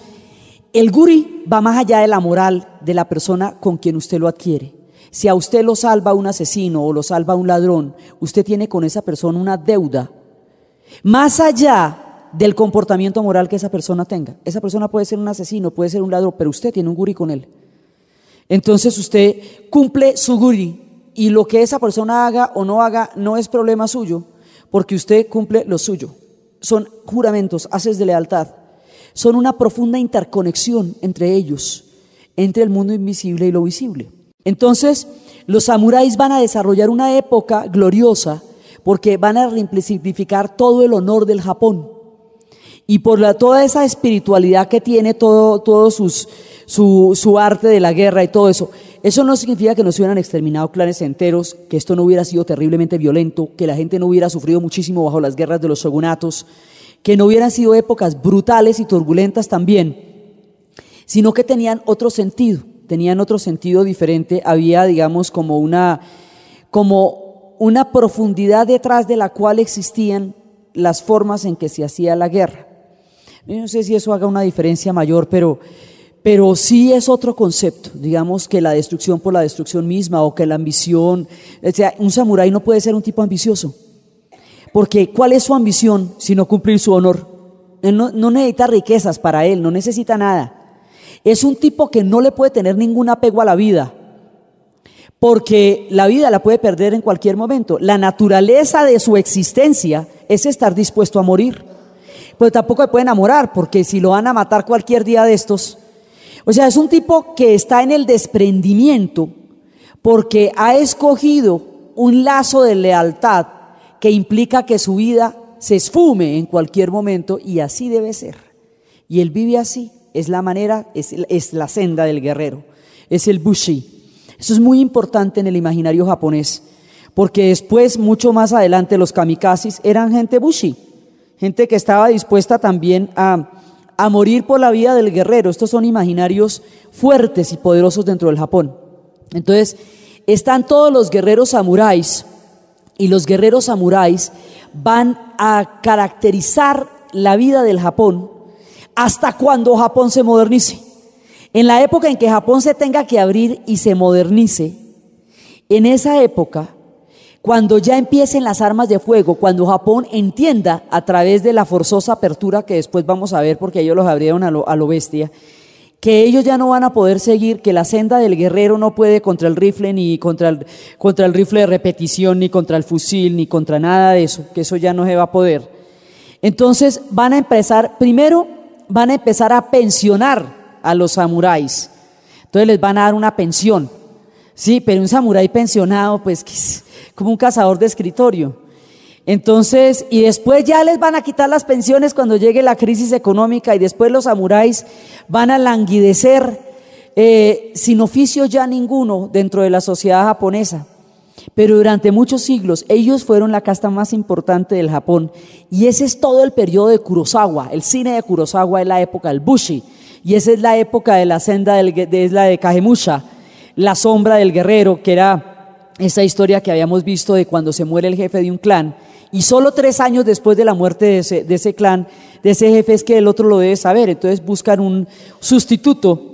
el guri va más allá de la moral de la persona con quien usted lo adquiere. Si a usted lo salva un asesino o lo salva un ladrón, usted tiene con esa persona una deuda. Más allá del comportamiento moral que esa persona tenga. Esa persona puede ser un asesino, puede ser un ladrón, pero usted tiene un guri con él. Entonces usted cumple su guri y lo que esa persona haga o no haga no es problema suyo, porque usted cumple lo suyo. Son juramentos, haces de lealtad. Son una profunda interconexión entre ellos, entre el mundo invisible y lo visible. Entonces, los samuráis van a desarrollar una época gloriosa porque van a resignificar todo el honor del Japón. Y por toda esa espiritualidad que tiene todo su arte de la guerra y todo eso. Eso no significa que no se hubieran exterminado clanes enteros, que esto no hubiera sido terriblemente violento, que la gente no hubiera sufrido muchísimo bajo las guerras de los shogunatos, que no hubieran sido épocas brutales y turbulentas también, sino que tenían otro sentido diferente. Había, digamos, como una profundidad detrás de la cual existían las formas en que se hacía la guerra. Yo no sé si eso haga una diferencia mayor, pero sí es otro concepto, digamos, que la destrucción por la destrucción misma o que la ambición. O sea, un samurái no puede ser un tipo ambicioso, porque ¿cuál es su ambición sino cumplir su honor? Él no necesita riquezas para él, no necesita nada. Es un tipo que no le puede tener ningún apego a la vida, porque la vida la puede perder en cualquier momento. La naturaleza de su existencia es estar dispuesto a morir, pero tampoco se puede enamorar, porque si lo van a matar cualquier día de estos. O sea, es un tipo que está en el desprendimiento porque ha escogido un lazo de lealtad que implica que su vida se esfume en cualquier momento, y así debe ser. Y él vive así, es la manera, es la senda del guerrero, es el bushi. Eso es muy importante en el imaginario japonés, porque después, mucho más adelante, los kamikazes eran gente bushi, gente que estaba dispuesta también a morir por la vida del guerrero. Estos son imaginarios fuertes y poderosos dentro del Japón. Entonces, están todos los guerreros samuráis, y los guerreros samuráis van a caracterizar la vida del Japón hasta cuando Japón se modernice. En la época en que Japón se tenga que abrir y se modernice, en esa época, cuando ya empiecen las armas de fuego, cuando Japón entienda a través de la forzosa apertura que después vamos a ver, porque ellos los abrieron a lo bestia, que ellos ya no van a poder seguir, que la senda del guerrero no puede contra el rifle, ni contra el rifle de repetición, ni contra el fusil, ni contra nada de eso, que eso ya no se va a poder. Entonces primero van a empezar a pensionar a los samuráis. Entonces les van a dar una pensión, sí, pero un samurái pensionado, pues como un cazador de escritorio. Entonces, y después ya les van a quitar las pensiones cuando llegue la crisis económica, y después los samuráis van a languidecer sin oficio ya ninguno dentro de la sociedad japonesa. Pero durante muchos siglos ellos fueron la casta más importante del Japón, y ese es todo el periodo de Kurosawa. El cine de Kurosawa es la época del Bushi, y esa es la época de la senda es la de Kagemusha, la sombra del guerrero, que era esa historia que habíamos visto de cuando se muere el jefe de un clan, y solo 3 años después de la muerte de ese clan, de ese jefe, es que el otro lo debe saber. Entonces buscan un sustituto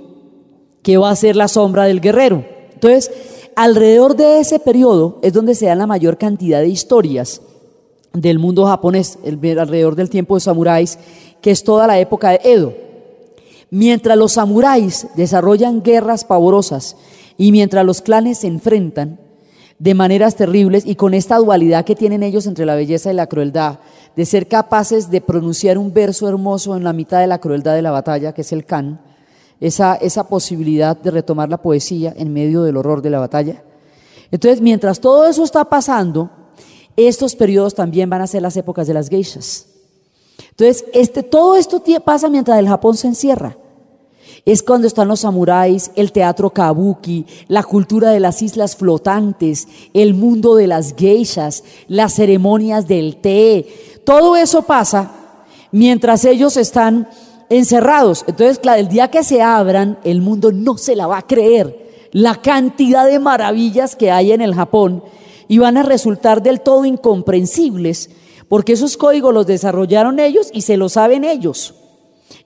que va a ser la sombra del guerrero. Entonces, alrededor de ese periodo es donde se dan la mayor cantidad de historias del mundo japonés, alrededor del tiempo de samuráis, que es toda la época de Edo. Mientras los samuráis desarrollan guerras pavorosas y mientras los clanes se enfrentan de maneras terribles y con esta dualidad que tienen ellos entre la belleza y la crueldad, de ser capaces de pronunciar un verso hermoso en la mitad de la crueldad de la batalla, que es el kan, esa posibilidad de retomar la poesía en medio del horror de la batalla. Entonces, mientras todo eso está pasando, estos periodos también van a ser las épocas de las geishas. Entonces, todo esto pasa mientras el Japón se encierra. Es cuando están los samuráis, el teatro kabuki, la cultura de las islas flotantes, el mundo de las geishas, las ceremonias del té. Todo eso pasa mientras ellos están encerrados. Entonces, claro, el día que se abran, el mundo no se la va a creer. La cantidad de maravillas que hay en el Japón, y van a resultar del todo incomprensibles, porque esos códigos los desarrollaron ellos y se los saben ellos.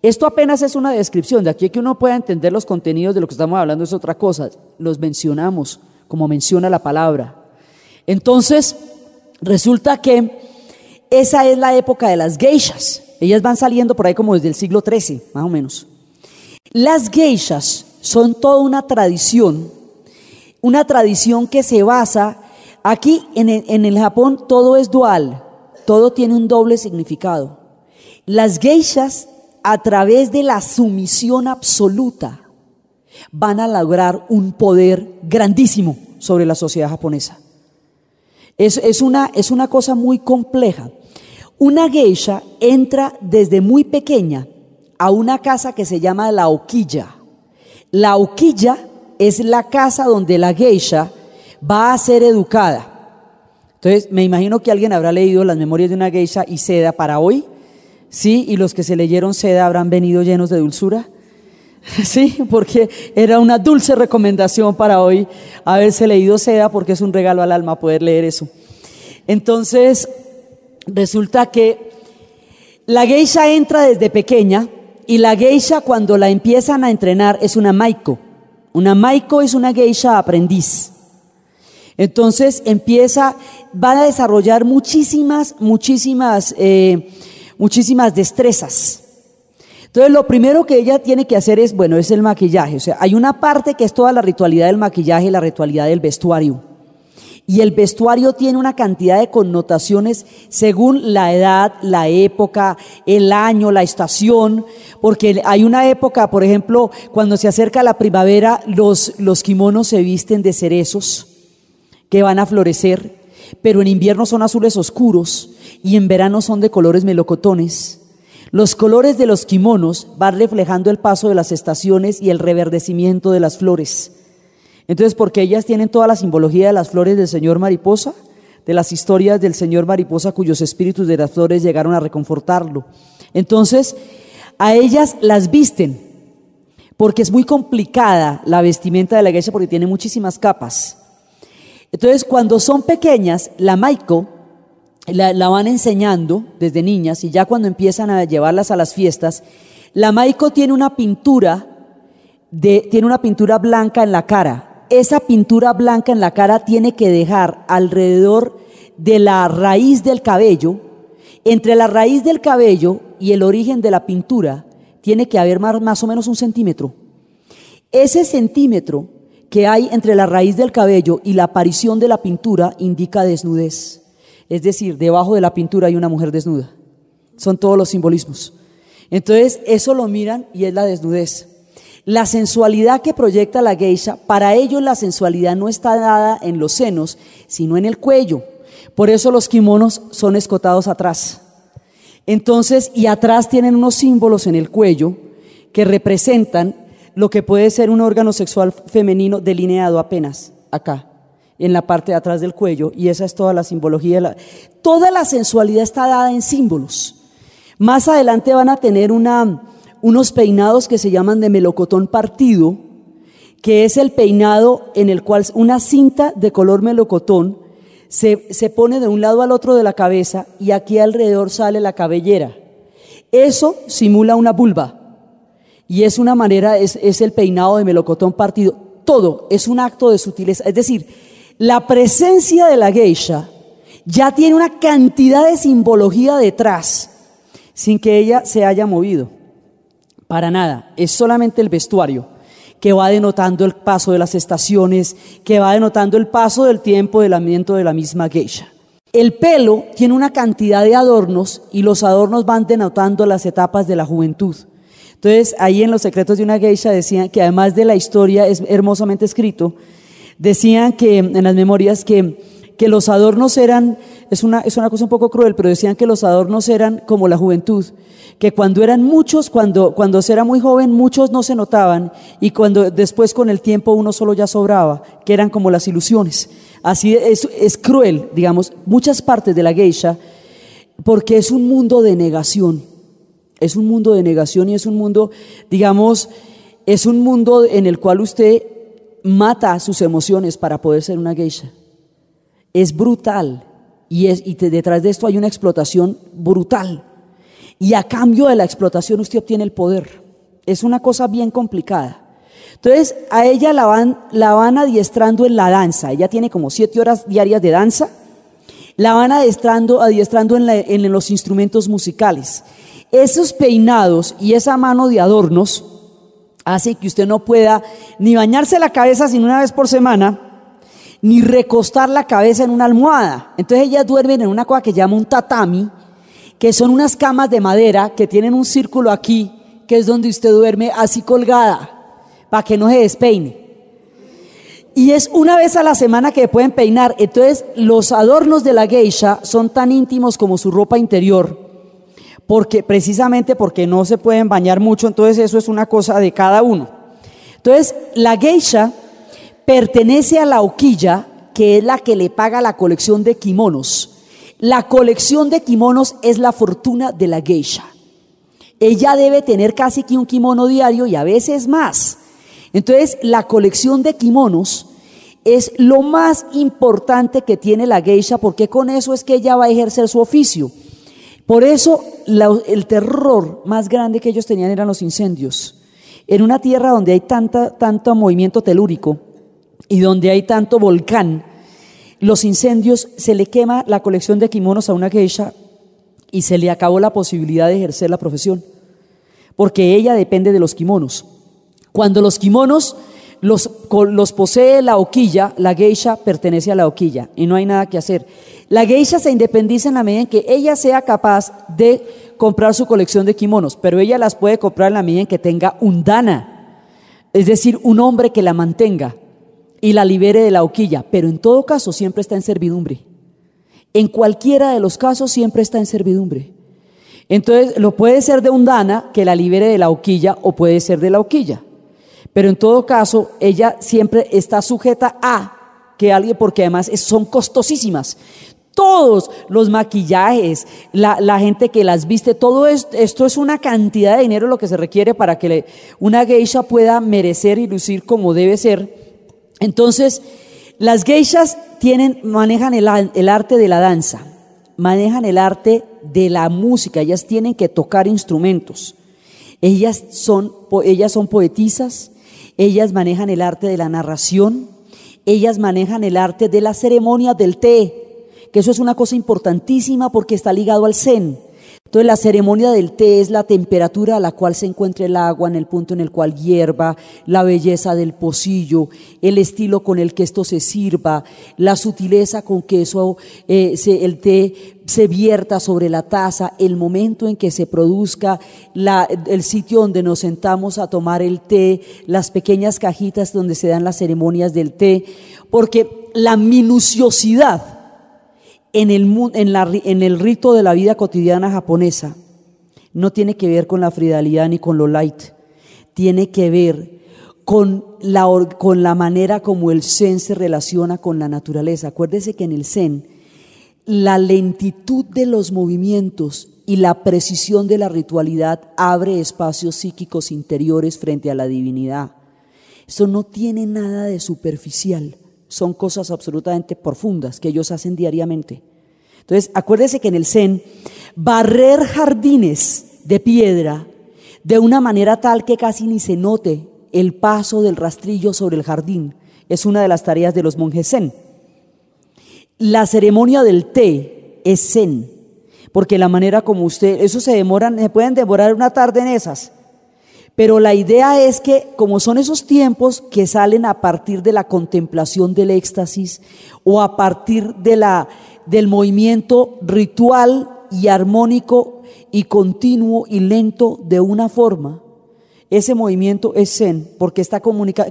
Esto apenas es una descripción. De aquí a que uno pueda entender los contenidos de lo que estamos hablando es otra cosa. Los mencionamos como menciona la palabra. Entonces, resulta que esa es la época de las geishas. Ellas van saliendo por ahí como desde el siglo XIII, más o menos. Las geishas son toda una tradición que se basa, aquí en el Japón todo es dual, todo tiene un doble significado. Las geishas, a través de la sumisión absoluta, van a lograr un poder grandísimo sobre la sociedad japonesa. Es una cosa muy compleja. Una geisha entra desde muy pequeña a una casa que se llama la okiya. La okiya es la casa donde la geisha va a ser educada. Entonces, me imagino que alguien habrá leído Las memorias de una geisha y Seda para hoy. Sí, y los que se leyeron Seda habrán venido llenos de dulzura. Sí, porque era una dulce recomendación para hoy haberse leído Seda, porque es un regalo al alma poder leer eso. Entonces, resulta que la geisha entra desde pequeña, y la geisha, cuando la empiezan a entrenar, es una maiko. Una maiko es una geisha aprendiz. Entonces van a desarrollar muchísimas destrezas. Entonces, lo primero que ella tiene que hacer es el maquillaje. O sea, hay una parte que es toda la ritualidad del maquillaje y la ritualidad del vestuario. Y el vestuario tiene una cantidad de connotaciones según la edad, la época, el año, la estación, porque hay una época, por ejemplo, cuando se acerca la primavera, los kimonos se visten de cerezos que van a florecer, pero en invierno son azules oscuros y en verano son de colores melocotones. Los colores de los kimonos van reflejando el paso de las estaciones y el reverdecimiento de las flores. Entonces, porque ellas tienen toda la simbología de las flores del señor mariposa, de las historias del señor mariposa cuyos espíritus de las flores llegaron a reconfortarlo. Entonces, a ellas las visten, porque es muy complicada la vestimenta de la geisha, porque tiene muchísimas capas. Entonces, cuando son pequeñas, la maiko la van enseñando desde niñas, y ya cuando empiezan a llevarlas a las fiestas, la maiko tiene una pintura blanca en la cara. Esa pintura blanca en la cara tiene que dejar alrededor de la raíz del cabello, entre la raíz del cabello y el origen de la pintura, tiene que haber más o menos 1 centímetro. Ese centímetro que hay entre la raíz del cabello y la aparición de la pintura indica desnudez. Es decir, debajo de la pintura hay una mujer desnuda. Son todos los simbolismos. Entonces, eso lo miran y es la desnudez. La sensualidad que proyecta la geisha, para ellos la sensualidad no está dada en los senos, sino en el cuello. Por eso los kimonos son escotados atrás. Entonces, y atrás tienen unos símbolos en el cuello que representan lo que puede ser un órgano sexual femenino delineado apenas acá, en la parte de atrás del cuello, y esa es toda la simbología. Toda la sensualidad está dada en símbolos. Más adelante van a tener unos peinados que se llaman de melocotón partido, que es el peinado en el cual una cinta de color melocotón se pone de un lado al otro de la cabeza y aquí alrededor sale la cabellera. Eso simula una vulva y es una manera, es el peinado de melocotón partido. Todo es un acto de sutileza, es decir, la presencia de la geisha ya tiene una cantidad de simbología detrás sin que ella se haya movido. Para nada, es solamente el vestuario que va denotando el paso de las estaciones, que va denotando el paso del tiempo del ambiente de la misma geisha. El pelo tiene una cantidad de adornos y los adornos van denotando las etapas de la juventud. Entonces, ahí en Los secretos de una geisha decían que además de la historia, es hermosamente escrito, decían que en las memorias que los adornos eran, es una cosa un poco cruel, pero decían que los adornos eran como la juventud, que cuando eran muchos, cuando se era muy joven, muchos no se notaban, y cuando después con el tiempo uno solo ya sobraba, que eran como las ilusiones. Así es cruel, digamos, muchas partes de la geisha, porque es un mundo de negación. Es un mundo de negación y es un mundo, digamos, es un mundo en el cual usted mata sus emociones para poder ser una geisha. Es brutal y detrás de esto hay una explotación brutal. Y a cambio de la explotación usted obtiene el poder. Es una cosa bien complicada. Entonces a ella la van adiestrando en la danza. Ella tiene como 7 horas diarias de danza. La van adiestrando en los instrumentos musicales. Esos peinados y esa mano de adornos hace que usted no pueda ni bañarse la cabeza sino una vez por semana, ni recostar la cabeza en una almohada. Entonces ellas duermen en una cosa que llama un tatami, que son unas camas de madera que tienen un círculo aquí, que es donde usted duerme así colgada, para que no se despeine. Y es una vez a la semana que pueden peinar. Entonces los adornos de la geisha son tan íntimos como su ropa interior, precisamente porque no se pueden bañar mucho, entonces eso es una cosa de cada uno. Entonces la geisha pertenece a la hoquilla, que es la que le paga la colección de kimonos. La colección de kimonos es la fortuna de la geisha. Ella debe tener casi que un kimono diario y a veces más. Entonces la colección de kimonos es lo más importante que tiene la geisha, porque con eso es que ella va a ejercer su oficio. Por eso el terror más grande que ellos tenían eran los incendios. En una tierra donde hay tanto movimiento telúrico y donde hay tanto volcán, los incendios, se le quema la colección de kimonos a una geisha y se le acabó la posibilidad de ejercer la profesión, porque ella depende de los kimonos. Cuando los kimonos los posee la hoquilla, la geisha pertenece a la hoquilla y no hay nada que hacer. La geisha se independiza en la medida en que ella sea capaz de comprar su colección de kimonos, pero ella las puede comprar en la medida en que tenga un dana, es decir, un hombre que la mantenga y la libere de la hoquilla, pero en todo caso siempre está en servidumbre. En cualquiera de los casos siempre está en servidumbre. Entonces lo puede ser de un dana que la libere de la hoquilla o puede ser de la hoquilla. Pero en todo caso, ella siempre está sujeta a que alguien, porque además son costosísimas. Todos los maquillajes, la gente que las viste, todo esto es una cantidad de dinero lo que se requiere para que una geisha pueda merecer y lucir como debe ser. Entonces, las geishas manejan el arte de la danza, manejan el arte de la música, ellas tienen que tocar instrumentos. Ellas son poetisas, ellas manejan el arte de la narración, ellas manejan el arte de la ceremonia del té, que eso es una cosa importantísima porque está ligado al zen. Entonces la ceremonia del té es la temperatura a la cual se encuentra el agua, en el punto en el cual hierva, la belleza del pocillo, el estilo con el que esto se sirva, la sutileza con que el té se vierta sobre la taza, el momento en que se produzca, el sitio donde nos sentamos a tomar el té, las pequeñas cajitas donde se dan las ceremonias del té, porque la minuciosidad en el rito de la vida cotidiana japonesa no tiene que ver con la frialdad ni con lo light, tiene que ver con la manera como el zen se relaciona con la naturaleza. Acuérdese que en el zen la lentitud de los movimientos y la precisión de la ritualidad abre espacios psíquicos interiores frente a la divinidad. Esto no tiene nada de superficial, son cosas absolutamente profundas que ellos hacen diariamente. Entonces, acuérdese que en el Zen, barrer jardines de piedra de una manera tal que casi ni se note el paso del rastrillo sobre el jardín es una de las tareas de los monjes Zen. La ceremonia del té es Zen, porque la manera como eso se pueden demorar una tarde en esas, pero la idea es que como son esos tiempos que salen a partir de la contemplación del éxtasis o a partir del movimiento ritual y armónico y continuo y lento de una forma, ese movimiento es Zen, porque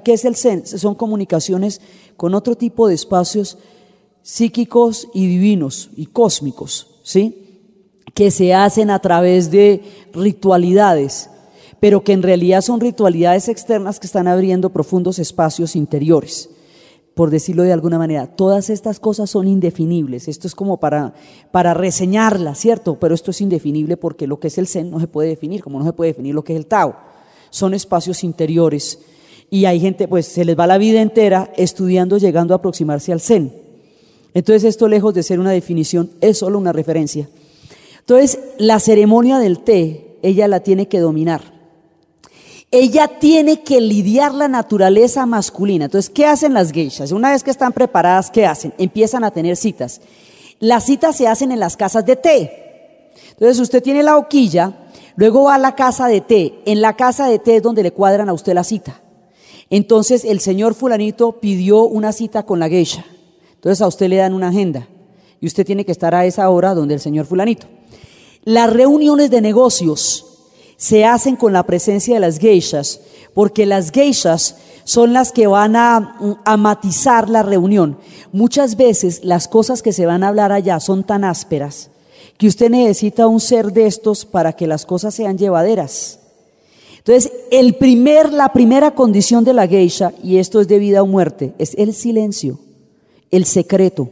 ¿qué es el Zen? Son comunicaciones con otro tipo de espacios psíquicos y divinos y cósmicos, ¿sí? Que se hacen a través de ritualidades, pero que en realidad son ritualidades externas que están abriendo profundos espacios interiores, por decirlo de alguna manera. Todas estas cosas son indefinibles. Esto es como para reseñarlas, ¿cierto? Pero esto es indefinible porque lo que es el Zen no se puede definir, como no se puede definir lo que es el Tao. Son espacios interiores y hay gente, pues se les va la vida entera estudiando, llegando a aproximarse al Zen. Entonces esto, lejos de ser una definición, es solo una referencia. Entonces la ceremonia del té, ella la tiene que dominar. Ella tiene que lidiar la naturaleza masculina. Entonces, ¿qué hacen las geishas? Una vez que están preparadas, ¿qué hacen? Empiezan a tener citas. Las citas se hacen en las casas de té. Entonces usted tiene la hoquilla, luego va a la casa de té. En la casa de té es donde le cuadran a usted la cita. Entonces el señor fulanito pidió una cita con la geisha. Entonces a usted le dan una agenda y usted tiene que estar a esa hora donde el señor fulanito. Las reuniones de negocios se hacen con la presencia de las geishas, porque las geishas son las que van a matizar la reunión. Muchas veces las cosas que se van a hablar allá son tan ásperas que usted necesita un ser de estos para que las cosas sean llevaderas. Entonces, la primera condición de la geisha, y esto es de vida o muerte, es el silencio, el secreto.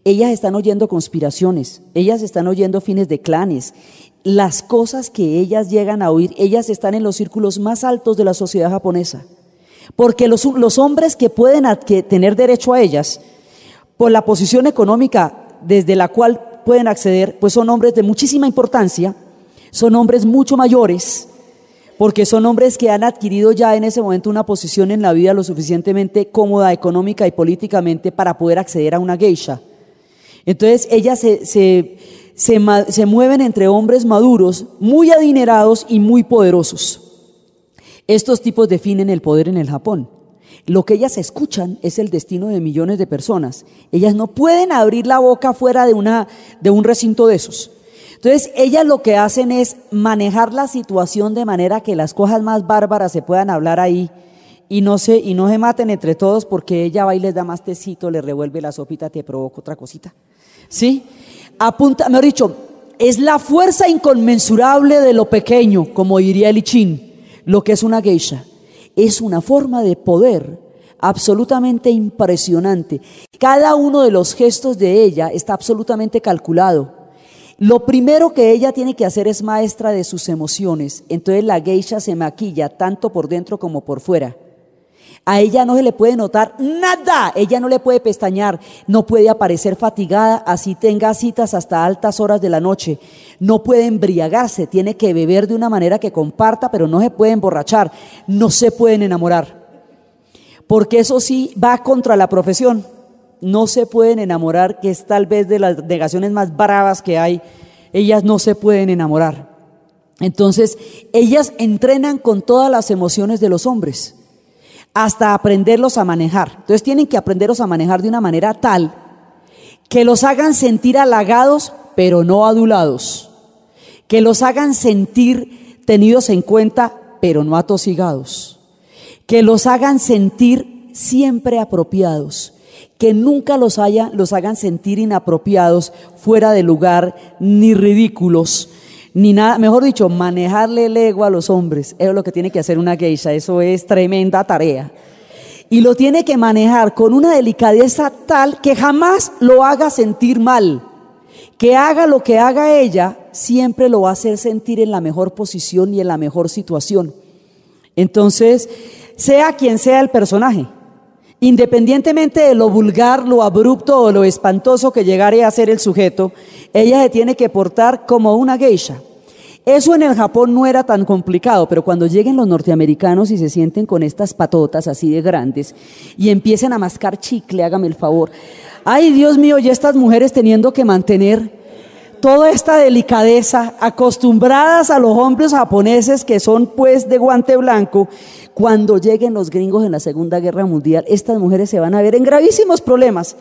Ellas están oyendo conspiraciones, ellas están oyendo fines de clanes. Las cosas que ellas llegan a oír, ellas están en los círculos más altos de la sociedad japonesa, porque los hombres que pueden tener derecho a ellas, por la posición económica desde la cual pueden acceder, pues son hombres de muchísima importancia, son hombres mucho mayores, porque son hombres que han adquirido ya en ese momento una posición en la vida lo suficientemente cómoda económica y políticamente para poder acceder a una geisha. Entonces ellas se mueven entre hombres maduros, muy adinerados y muy poderosos. Estos tipos definen el poder en el Japón. Lo que ellas escuchan es el destino de millones de personas. Ellas no pueden abrir la boca fuera de un recinto de esos. Entonces ellas lo que hacen es manejar la situación de manera que las cosas más bárbaras se puedan hablar ahí y no se maten entre todos, porque ella va y les da más tecito, les revuelve la sopita, te provoca otra cosita, ¿sí? Mejor dicho, es la fuerza inconmensurable de lo pequeño, como diría el I Ching, lo que es una geisha. Es una forma de poder absolutamente impresionante. Cada uno de los gestos de ella está absolutamente calculado. Lo primero que ella tiene que hacer es maestra de sus emociones. Entonces la geisha se maquilla tanto por dentro como por fuera. A ella no se le puede notar nada, ella no le puede pestañear, no puede aparecer fatigada, así tenga citas hasta altas horas de la noche, no puede embriagarse, tiene que beber de una manera que comparta, pero no se puede emborrachar, no se pueden enamorar, porque eso sí va contra la profesión. No se pueden enamorar, que es tal vez de las negaciones más bravas que hay. Ellas no se pueden enamorar. Entonces ellas entrenan con todas las emociones de los hombres hasta aprenderlos a manejar. Entonces tienen que aprenderlos a manejar de una manera tal que los hagan sentir halagados pero no adulados, que los hagan sentir tenidos en cuenta pero no atosigados, que los hagan sentir siempre apropiados, que nunca los hagan sentir inapropiados, fuera de lugar, ni ridículos, ni nada. Mejor dicho, manejarle el ego a los hombres, eso es lo que tiene que hacer una geisha, eso es tremenda tarea. Y lo tiene que manejar con una delicadeza tal que jamás lo haga sentir mal, que haga lo que haga ella, siempre lo va a hacer sentir en la mejor posición y en la mejor situación. Entonces, sea quien sea el personaje, independientemente de lo vulgar, lo abrupto o lo espantoso que llegare a ser el sujeto, ella se tiene que portar como una geisha. Eso en el Japón no era tan complicado, pero cuando lleguen los norteamericanos y se sienten con estas patotas así de grandes y empiecen a mascar chicle, hágame el favor. Ay, Dios mío, y estas mujeres teniendo que mantener toda esta delicadeza, acostumbradas a los hombres japoneses que son pues de guante blanco. Cuando lleguen los gringos en la Segunda Guerra Mundial, estas mujeres se van a ver en gravísimos problemas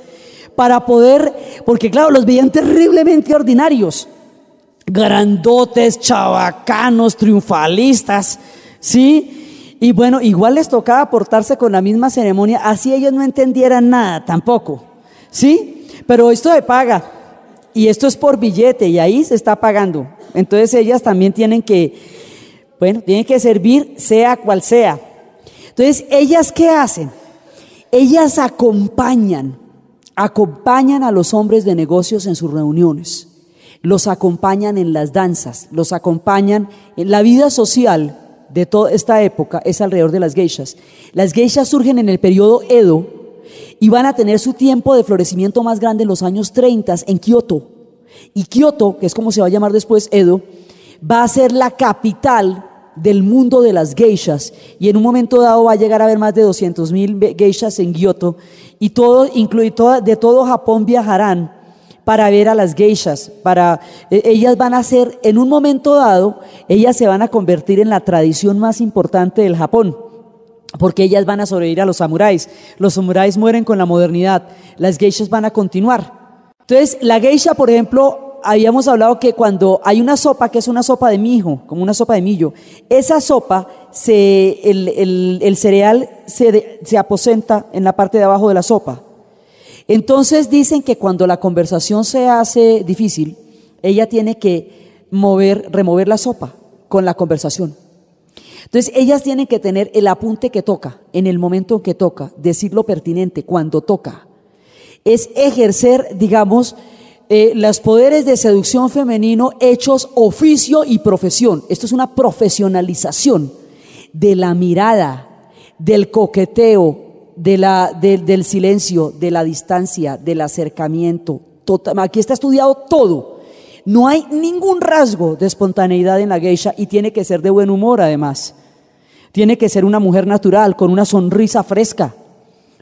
para poder, porque claro, los veían terriblemente ordinarios, grandotes, chabacanos, triunfalistas, ¿sí? Y bueno, igual les tocaba portarse con la misma ceremonia, así ellos no entendieran nada tampoco, ¿sí? Pero esto se paga, y esto es por billete, y ahí se está pagando. Entonces ellas también tienen que servir sea cual sea. Entonces, ¿ellas qué hacen? Ellas acompañan a los hombres de negocios en sus reuniones, los acompañan en las danzas, los acompañan en la vida social de toda esta época, es alrededor de las geishas. Las geishas surgen en el periodo Edo y van a tener su tiempo de florecimiento más grande en los años 30 en Kioto. Y Kioto, que es como se va a llamar después Edo, va a ser la capital del mundo de las geishas, y en un momento dado va a llegar a haber más de 200,000 geishas en Kioto, y de todo Japón viajarán para ver a las geishas. Ellas van a ser, en un momento dado, ellas se van a convertir en la tradición más importante del Japón, porque ellas van a sobrevivir a los samuráis. Los samuráis mueren con la modernidad, las geishas van a continuar. Entonces, la geisha, por ejemplo, habíamos hablado que cuando hay una sopa, que es una sopa de mijo, como una sopa de millo, esa sopa, el cereal se aposenta en la parte de abajo de la sopa. Entonces dicen que cuando la conversación se hace difícil, ella tiene que remover la sopa con la conversación. Entonces ellas tienen que tener el apunte que toca, en el momento en que toca, decir lo pertinente, cuando toca. Es ejercer, digamos, los poderes de seducción femenino hechos oficio y profesión. Esto es una profesionalización de la mirada, del coqueteo, del silencio, de la distancia, del acercamiento. Aquí está estudiado todo. No hay ningún rasgo de espontaneidad en la geisha, y tiene que ser de buen humor además. Tiene que ser una mujer natural, con una sonrisa fresca,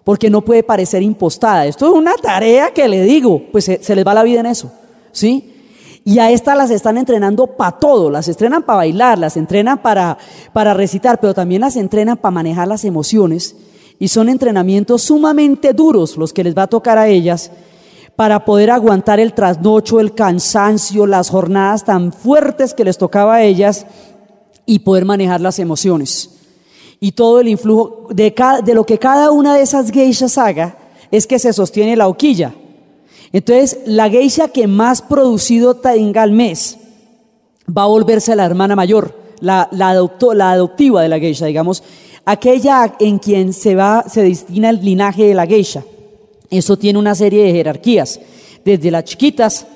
porque no puede parecer impostada. Esto es una tarea que le digo, pues se les va la vida en eso, ¿sí? Y a estas las están entrenando para todo, las entrenan para bailar, las entrenan para recitar, pero también las entrenan para manejar las emociones, y son entrenamientos sumamente duros los que les va a tocar a ellas para poder aguantar el trasnocho, el cansancio, las jornadas tan fuertes que les tocaba a ellas, y poder manejar las emociones. Y todo el influjo de lo que cada una de esas geishas haga es que se sostiene la horquilla. Entonces, la geisha que más producido tenga al mes va a volverse la hermana mayor, la adoptiva de la geisha, digamos, aquella en quien se destina el linaje de la geisha. Eso tiene una serie de jerarquías, desde las chiquitas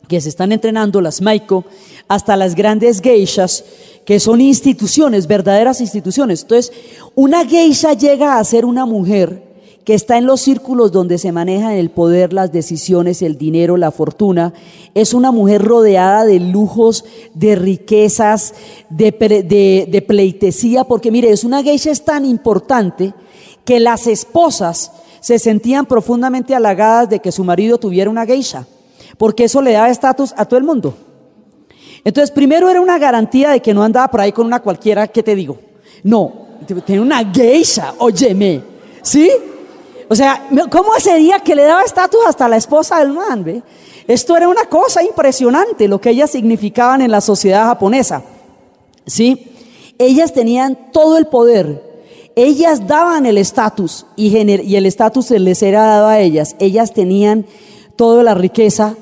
que se están entrenando, las maiko, hasta las grandes geishas, que son instituciones, verdaderas instituciones. Entonces, una geisha llega a ser una mujer que está en los círculos donde se manejan el poder, las decisiones, el dinero, la fortuna. Es una mujer rodeada de lujos, de riquezas, de pleitesía, porque mire, una geisha es tan importante que las esposas se sentían profundamente halagadas de que su marido tuviera una geisha, porque eso le daba estatus a todo el mundo. Entonces, primero era una garantía de que no andaba por ahí con una cualquiera, ¿qué te digo? No, tiene una geisha, óyeme, ¿sí? O sea, ¿cómo sería que le daba estatus hasta a la esposa del man, ve? Esto era una cosa impresionante, lo que ellas significaban en la sociedad japonesa, ¿sí? Ellas tenían todo el poder, ellas daban el estatus, y el estatus les era dado a ellas. Ellas tenían toda la riqueza,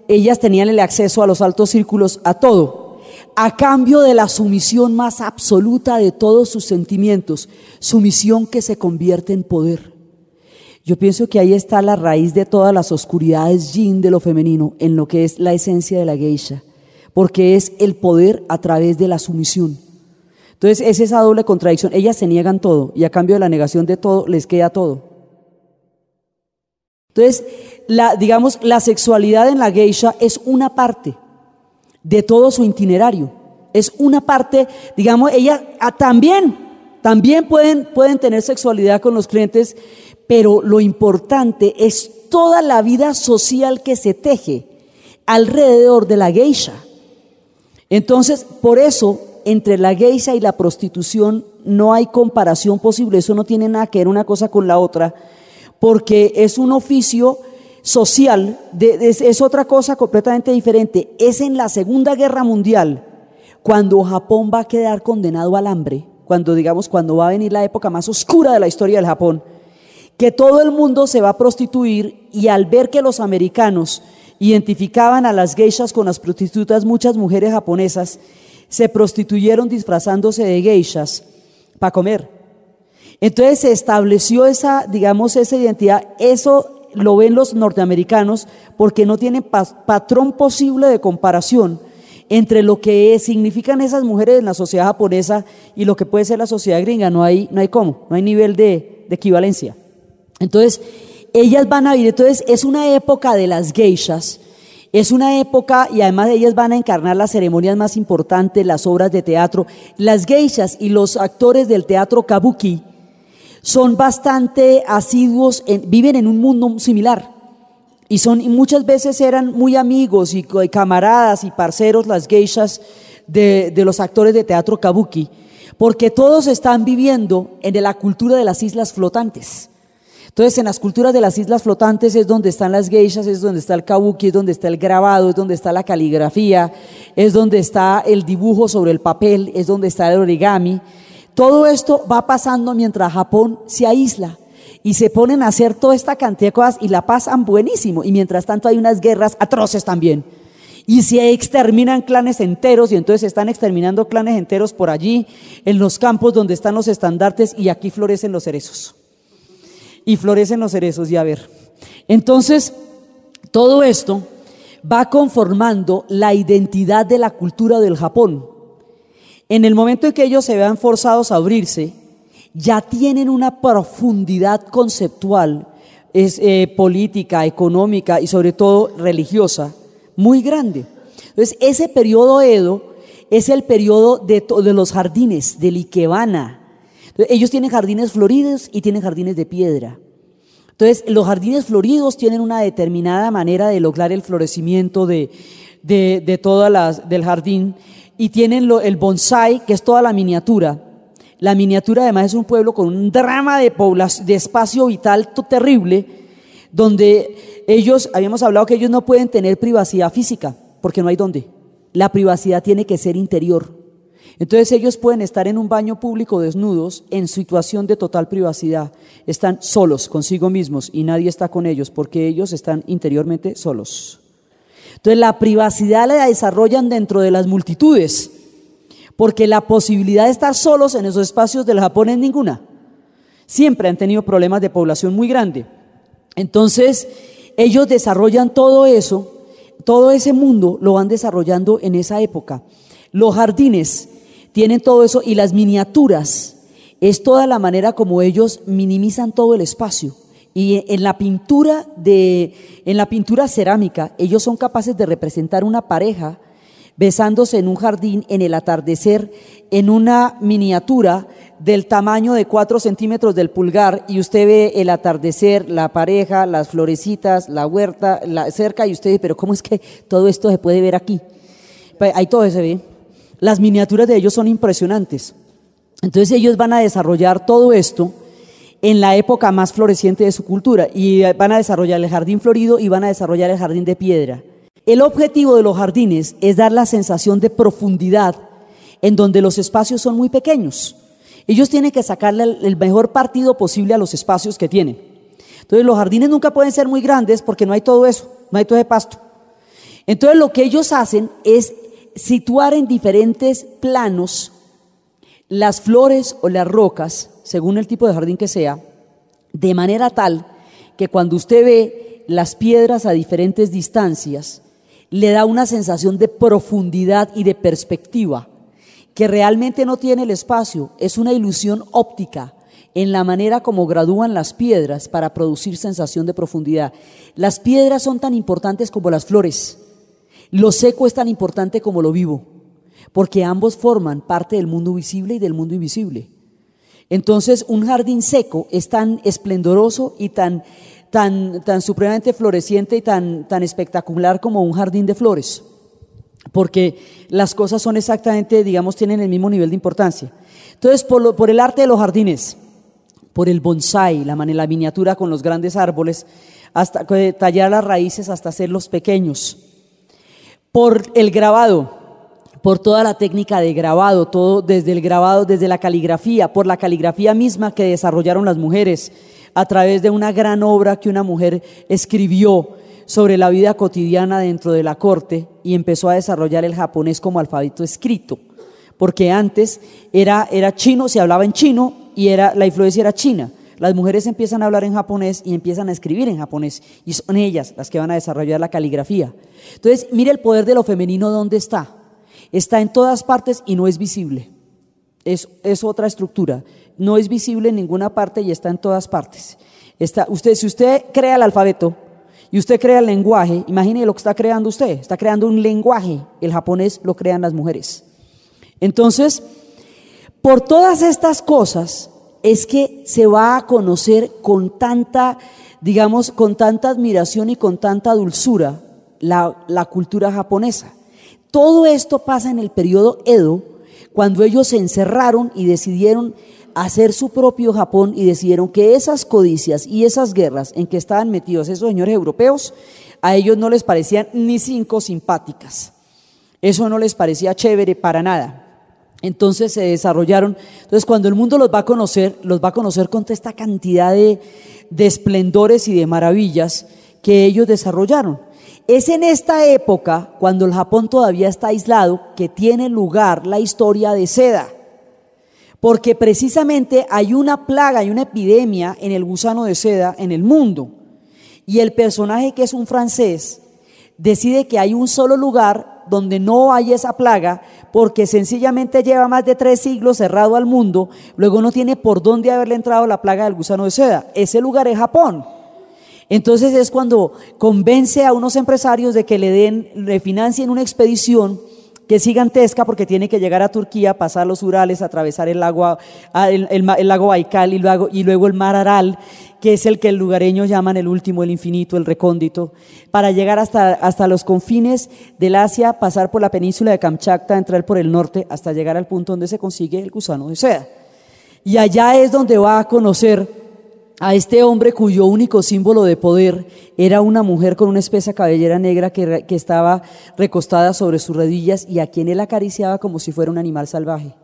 ellas tenían el acceso a los altos círculos, a todo, a cambio de la sumisión más absoluta de todos sus sentimientos, sumisión que se convierte en poder. Yo pienso que ahí está la raíz de todas las oscuridades yin de lo femenino, en lo que es la esencia de la geisha, porque es el poder a través de la sumisión. Entonces es esa doble contradicción. Ellas se niegan todo y a cambio de la negación de todo les queda todo. Entonces, digamos, la sexualidad en la geisha es una parte de todo su itinerario. Es una parte, digamos, ellas también pueden tener sexualidad con los clientes, pero lo importante es toda la vida social que se teje alrededor de la geisha. Entonces, por eso, entre la geisha y la prostitución no hay comparación posible. Eso no tiene nada que ver una cosa con la otra, porque es un oficio social, es otra cosa completamente diferente. Es en la Segunda Guerra Mundial, cuando Japón va a quedar condenado al hambre, cuando va a venir la época más oscura de la historia del Japón, que todo el mundo se va a prostituir, y al ver que los americanos identificaban a las geishas con las prostitutas, muchas mujeres japonesas se prostituyeron disfrazándose de geishas para comer. Entonces se estableció esa identidad. Eso lo ven los norteamericanos porque no tienen patrón posible de comparación entre lo que significan esas mujeres en la sociedad japonesa y lo que puede ser la sociedad gringa. No hay nivel de equivalencia. Entonces ellas van a vivir, entonces es una época de las geishas, es una época, y además ellas van a encarnar las ceremonias más importantes, las obras de teatro. Las geishas y los actores del teatro kabuki son bastante asiduos, viven en un mundo similar, y muchas veces eran muy amigos y camaradas y parceros las geishas de los actores de teatro kabuki, porque todos están viviendo en la cultura de las islas flotantes. Entonces, en las culturas de las islas flotantes es donde están las geishas, es donde está el kabuki, es donde está el grabado, es donde está la caligrafía, es donde está el dibujo sobre el papel, es donde está el origami. Todo esto va pasando mientras Japón se aísla y se ponen a hacer toda esta cantidad de cosas y la pasan buenísimo, y mientras tanto hay unas guerras atroces también, y se exterminan clanes enteros, y entonces se están exterminando clanes enteros por allí en los campos donde están los estandartes, y aquí florecen los cerezos. Y a ver, entonces todo esto va conformando la identidad de la cultura del Japón. En el momento en que ellos se vean forzados a abrirse, ya tienen una profundidad conceptual, política, económica y sobre todo religiosa muy grande. Entonces ese periodo Edo es el periodo de los jardines, del Ikebana. Entonces, ellos tienen jardines floridos y tienen jardines de piedra. Entonces los jardines floridos tienen una determinada manera de lograr el florecimiento de del jardín, y tienen el bonsai, que es toda la miniatura. La miniatura además es un pueblo con un drama de espacio vital terrible, donde habíamos hablado que ellos no pueden tener privacidad física, porque no hay dónde. La privacidad tiene que ser interior. Entonces ellos pueden estar en un baño público desnudos, en situación de total privacidad. Están solos consigo mismos y nadie está con ellos, porque ellos están interiormente solos. Entonces la privacidad la desarrollan dentro de las multitudes, porque la posibilidad de estar solos en esos espacios del Japón es ninguna. Siempre han tenido problemas de población muy grande. Entonces ellos desarrollan todo eso, todo ese mundo lo van desarrollando en esa época. Los jardines tienen todo eso, y las miniaturas es toda la manera como ellos minimizan todo el espacio. Y en la pintura cerámica ellos son capaces de representar una pareja besándose en un jardín en el atardecer, en una miniatura del tamaño de 4 centímetros del pulgar, y usted ve el atardecer, la pareja, las florecitas, la huerta, la cerca, y usted dice, pero ¿cómo es que todo esto se puede ver aquí? Ahí todo se ve. Las miniaturas de ellos son impresionantes. Entonces ellos van a desarrollar todo esto en la época más floreciente de su cultura, y van a desarrollar el jardín florido y van a desarrollar el jardín de piedra. El objetivo de los jardines es dar la sensación de profundidad en donde los espacios son muy pequeños. Ellos tienen que sacarle el mejor partido posible a los espacios que tienen. Entonces los jardines nunca pueden ser muy grandes porque no hay todo eso, no hay todo ese pasto. Entonces lo que ellos hacen es situar en diferentes planos las flores o las rocas, según el tipo de jardín que sea, de manera tal que cuando usted ve las piedras a diferentes distancias, le da una sensación de profundidad y de perspectiva que realmente no tiene el espacio, es una ilusión óptica en la manera como gradúan las piedras para producir sensación de profundidad. Las piedras son tan importantes como las flores, lo seco es tan importante como lo vivo, porque ambos forman parte del mundo visible y del mundo invisible. Entonces, un jardín seco es tan esplendoroso y tan supremamente floreciente y tan espectacular como un jardín de flores, porque las cosas son exactamente, digamos, tienen el mismo nivel de importancia. Entonces, por el arte de los jardines, por el bonsái, la miniatura con los grandes árboles, hasta tallar las raíces hasta hacerlos pequeños, por el grabado, por toda la técnica de grabado, todo desde el grabado, desde la caligrafía, por la caligrafía misma que desarrollaron las mujeres a través de una gran obra que una mujer escribió sobre la vida cotidiana dentro de la corte y empezó a desarrollar el japonés como alfabeto escrito, porque antes era chino, se hablaba en chino y la influencia era china. Las mujeres empiezan a hablar en japonés y empiezan a escribir en japonés y son ellas las que van a desarrollar la caligrafía. Entonces, mire el poder de lo femenino, ¿dónde está? Está en todas partes y no es visible. Es otra estructura. No es visible en ninguna parte y está en todas partes. Si usted crea el alfabeto y usted crea el lenguaje, imagine lo que está creando usted. Está creando un lenguaje. El japonés lo crean las mujeres. Entonces, por todas estas cosas es que se va a conocer con tanta, digamos, con tanta admiración y con tanta dulzura la cultura japonesa. Todo esto pasa en el periodo Edo, cuando ellos se encerraron y decidieron hacer su propio Japón y decidieron que esas codicias y esas guerras en que estaban metidos esos señores europeos, a ellos no les parecían ni cinco simpáticas. Eso no les parecía chévere para nada. Entonces se desarrollaron. Entonces, cuando el mundo los va a conocer con toda esta cantidad de esplendores y de maravillas que ellos desarrollaron. Es en esta época, cuando el Japón todavía está aislado, que tiene lugar la historia de Seda, porque precisamente hay una plaga, hay una epidemia en el gusano de seda en el mundo, y el personaje, que es un francés, decide que hay un solo lugar donde no hay esa plaga, porque sencillamente lleva más de 3 siglos cerrado al mundo, luego no tiene por dónde haberle entrado la plaga del gusano de seda. Ese lugar es Japón. Entonces es cuando convence a unos empresarios de que le financien una expedición que es gigantesca, porque tiene que llegar a Turquía, pasar los Urales, atravesar el lago Baikal y luego el mar Aral, que es el que el lugareño llaman el último, el infinito, el recóndito, para llegar hasta los confines del Asia, pasar por la península de Kamchatka, entrar por el norte hasta llegar al punto donde se consigue el gusano de seda. Y allá es donde va a conocer a este hombre cuyo único símbolo de poder era una mujer con una espesa cabellera negra que estaba recostada sobre sus rodillas y a quien él acariciaba como si fuera un animal salvaje.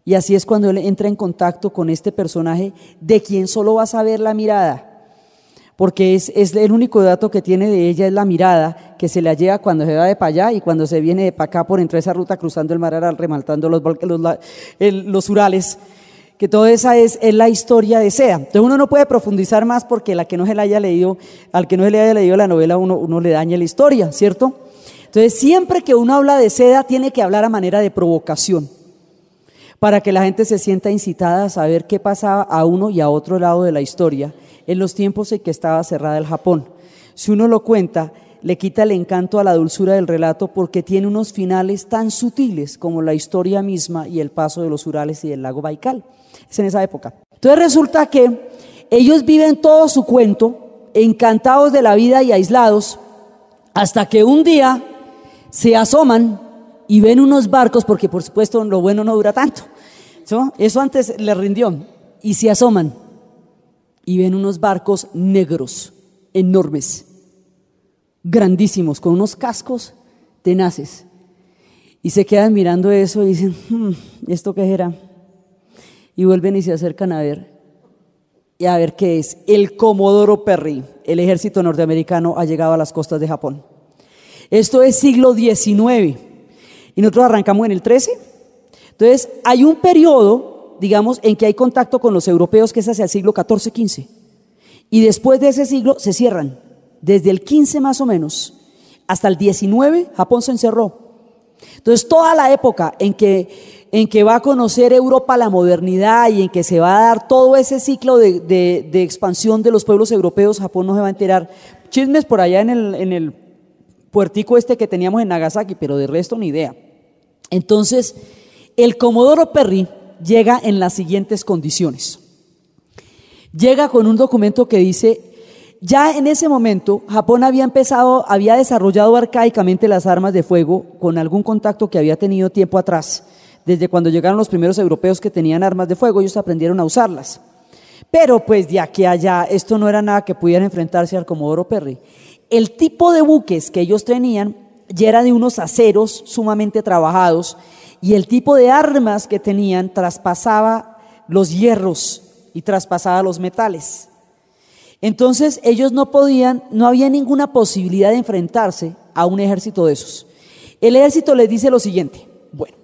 Y así es cuando él entra en contacto con este personaje de quien solo va a saber la mirada, porque es el único dato que tiene de ella, es la mirada que se la lleva cuando se va de para allá y cuando se viene de para acá por entre esa ruta cruzando el mar Aral, remaltando los Urales, que toda esa es la historia de Seda. Entonces uno no puede profundizar más, porque al que no se le haya leído la novela, uno le daña la historia, ¿cierto? Entonces siempre que uno habla de Seda tiene que hablar a manera de provocación, para que la gente se sienta incitada a saber qué pasaba a uno y a otro lado de la historia en los tiempos en que estaba cerrada el Japón. Si uno lo cuenta, le quita el encanto a la dulzura del relato, porque tiene unos finales tan sutiles como la historia misma y el paso de los Urales y del lago Baikal. Es en esa época. Entonces resulta que ellos viven todo su cuento encantados de la vida y aislados, hasta que un día se asoman y ven unos barcos, porque por supuesto lo bueno no dura tanto, ¿no? Eso antes les rindió, y se asoman y ven unos barcos negros, enormes, grandísimos, con unos cascos tenaces, y se quedan mirando eso y dicen, ¿esto qué era? Y vuelven y se acercan a ver qué es. El Comodoro Perry, el ejército norteamericano, ha llegado a las costas de Japón. Esto es siglo XIX y nosotros arrancamos en el XIII. Entonces hay un periodo, digamos, en que hay contacto con los europeos, que es hacia el siglo XIV, XV, y después de ese siglo se cierran. Desde el XV más o menos hasta el XIX Japón se encerró. Entonces toda la época en que en que va a conocer Europa la modernidad y en que se va a dar todo ese ciclo de expansión de los pueblos europeos, Japón no se va a enterar. Chismes por allá en el puertico este que teníamos en Nagasaki, pero de resto ni idea. Entonces, el Comodoro Perry llega en las siguientes condiciones. Llega con un documento que dice, ya en ese momento Japón había desarrollado arcaicamente las armas de fuego con algún contacto que había tenido tiempo atrás. Desde cuando llegaron los primeros europeos que tenían armas de fuego, ellos aprendieron a usarlas. Pero pues de aquí a allá, esto no era nada que pudiera enfrentarse al Comodoro Perry. El tipo de buques que ellos tenían ya era de unos aceros sumamente trabajados y el tipo de armas que tenían traspasaba los hierros y traspasaba los metales. Entonces ellos no había ninguna posibilidad de enfrentarse a un ejército de esos. El ejército les dice lo siguiente: bueno,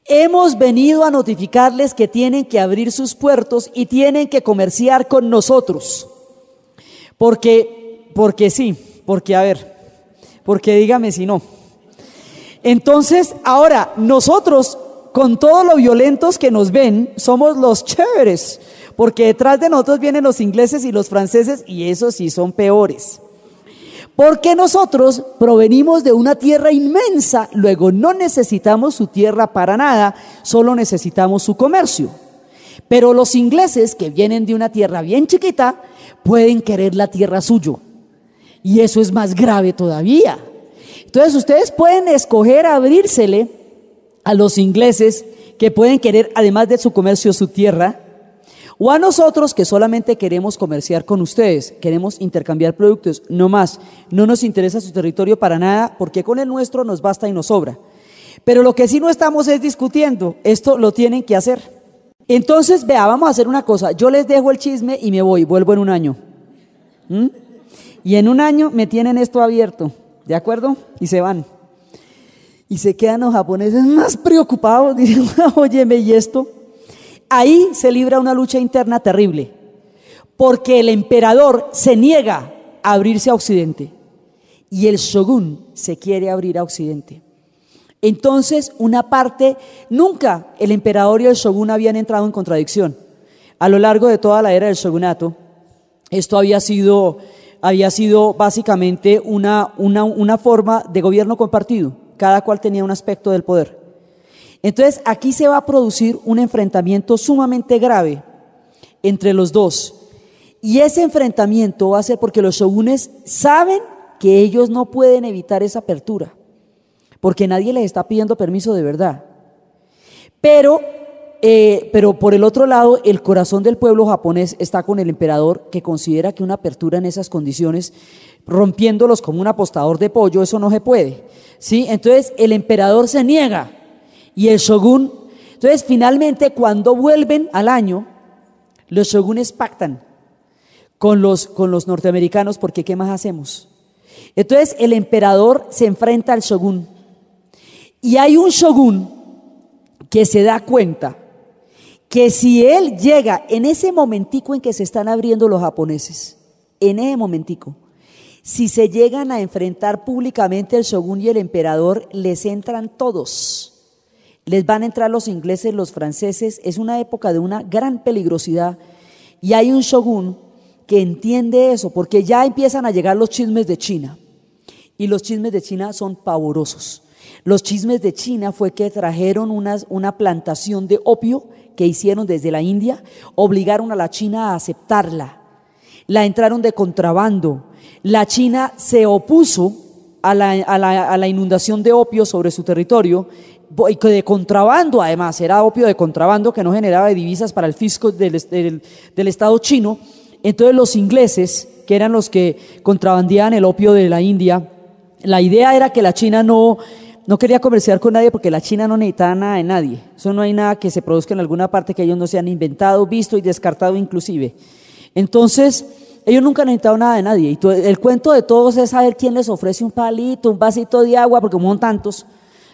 hemos venido a notificarles que tienen que abrir sus puertos y tienen que comerciar con nosotros. Porque sí, porque dígame si no. Entonces, ahora, nosotros, con todo lo violentos que nos ven, somos los chéveres, porque detrás de nosotros vienen los ingleses y los franceses, y esos sí son peores. Porque nosotros provenimos de una tierra inmensa, luego no necesitamos su tierra para nada, solo necesitamos su comercio. Pero los ingleses, que vienen de una tierra bien chiquita, pueden querer la tierra suyo. Y eso es más grave todavía. Entonces ustedes pueden escoger abrírsele a los ingleses, que pueden querer, además de su comercio, su tierra, o a nosotros que solamente queremos comerciar con ustedes, queremos intercambiar productos, no más, no nos interesa su territorio para nada, porque con el nuestro nos basta y nos sobra. Pero lo que sí no estamos es discutiendo, esto lo tienen que hacer. Entonces, vea, vamos a hacer una cosa, yo les dejo el chisme y me voy, vuelvo en un año. Y en un año me tienen esto abierto, ¿de acuerdo? Y se van. Y se quedan los japoneses más preocupados, dicen, óyeme, ¿y esto? Ahí se libra una lucha interna terrible, porque el emperador se niega a abrirse a Occidente y el shogun se quiere abrir a Occidente. Entonces, una parte, nunca el emperador y el shogun habían entrado en contradicción. A lo largo de toda la era del shogunato, esto había sido básicamente una forma de gobierno compartido, cada cual tenía un aspecto del poder. Entonces aquí se va a producir un enfrentamiento sumamente grave entre los dos, y ese enfrentamiento va a ser porque los shogunes saben que ellos no pueden evitar esa apertura, porque nadie les está pidiendo permiso de verdad. Pero por el otro lado, el corazón del pueblo japonés está con el emperador, que considera que una apertura en esas condiciones, rompiéndolos como un apostador de pollo, eso no se puede, ¿sí? Entonces el emperador se niega y el shogun. Entonces finalmente, cuando vuelven al año, los shogunes pactan con los norteamericanos, porque ¿qué más hacemos? Entonces el emperador se enfrenta al shogun, y hay un shogun que se da cuenta que si él llega en ese momentico en que se están abriendo los japoneses, en ese momentico, si se llegan a enfrentar públicamente el shogun y el emperador, les entran todos. Les van a entrar los ingleses, los franceses. Es una época de una gran peligrosidad, y hay un shogun que entiende eso, porque ya empiezan a llegar los chismes de China, y los chismes de China son pavorosos. Los chismes de China fue que trajeron una plantación de opio que hicieron desde la India, obligaron a la China a aceptarla, la entraron de contrabando. La China se opuso a la inundación de opio sobre su territorio, de contrabando, además era opio de contrabando que no generaba divisas para el fisco del Estado chino. Entonces los ingleses, que eran los que contrabandeaban el opio de la India, la idea era que la China no quería comerciar con nadie, porque la China no necesitaba nada de nadie. Eso no hay nada que se produzca en alguna parte que ellos no se han inventado, visto y descartado inclusive. Entonces ellos nunca han necesitado nada de nadie, y el cuento de todos es saber quién les ofrece un palito, un vasito de agua, porque como son tantos,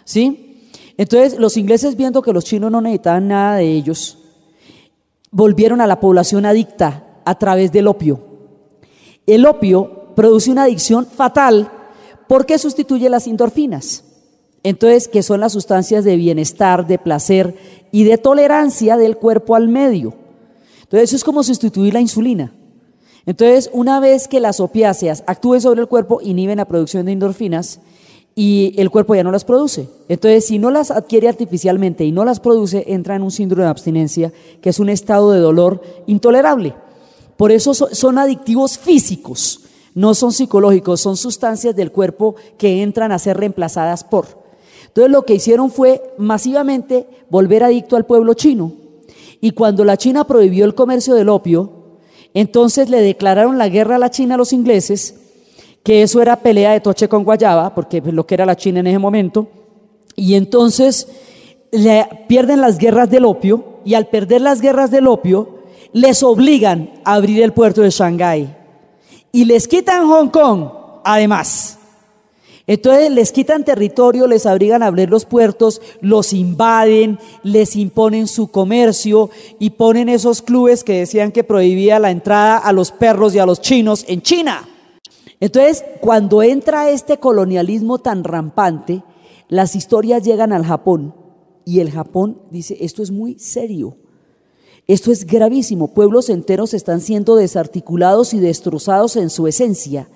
¿sí? Entonces los ingleses, viendo que los chinos no necesitaban nada de ellos, volvieron a la población adicta a través del opio. El opio produce una adicción fatal porque sustituye las endorfinas. Entonces, que son las sustancias de bienestar, de placer y de tolerancia del cuerpo al medio. Entonces, eso es como sustituir la insulina. Entonces, una vez que las opiáceas actúen sobre el cuerpo, inhiben la producción de endorfinas y el cuerpo ya no las produce. Entonces, si no las adquiere artificialmente y no las produce, entra en un síndrome de abstinencia, que es un estado de dolor intolerable. Por eso son adictivos físicos, no son psicológicos, son sustancias del cuerpo que entran a ser reemplazadas por. Entonces, lo que hicieron fue masivamente volver adicto al pueblo chino. Y cuando la China prohibió el comercio del opio, entonces le declararon la guerra a la China a los ingleses, que eso era pelea de toche con guayaba, porque lo que era la China en ese momento, y entonces pierden las guerras del opio, y al perder las guerras del opio, les obligan a abrir el puerto de Shanghái, y les quitan Hong Kong, además. Entonces les quitan territorio, les obligan a abrir los puertos, los invaden, les imponen su comercio y ponen esos clubes que decían que prohibía la entrada a los perros y a los chinos en China. Entonces, cuando entra este colonialismo tan rampante, las historias llegan al Japón y el Japón dice, esto es muy serio, esto es gravísimo, pueblos enteros están siendo desarticulados y destrozados en su esencia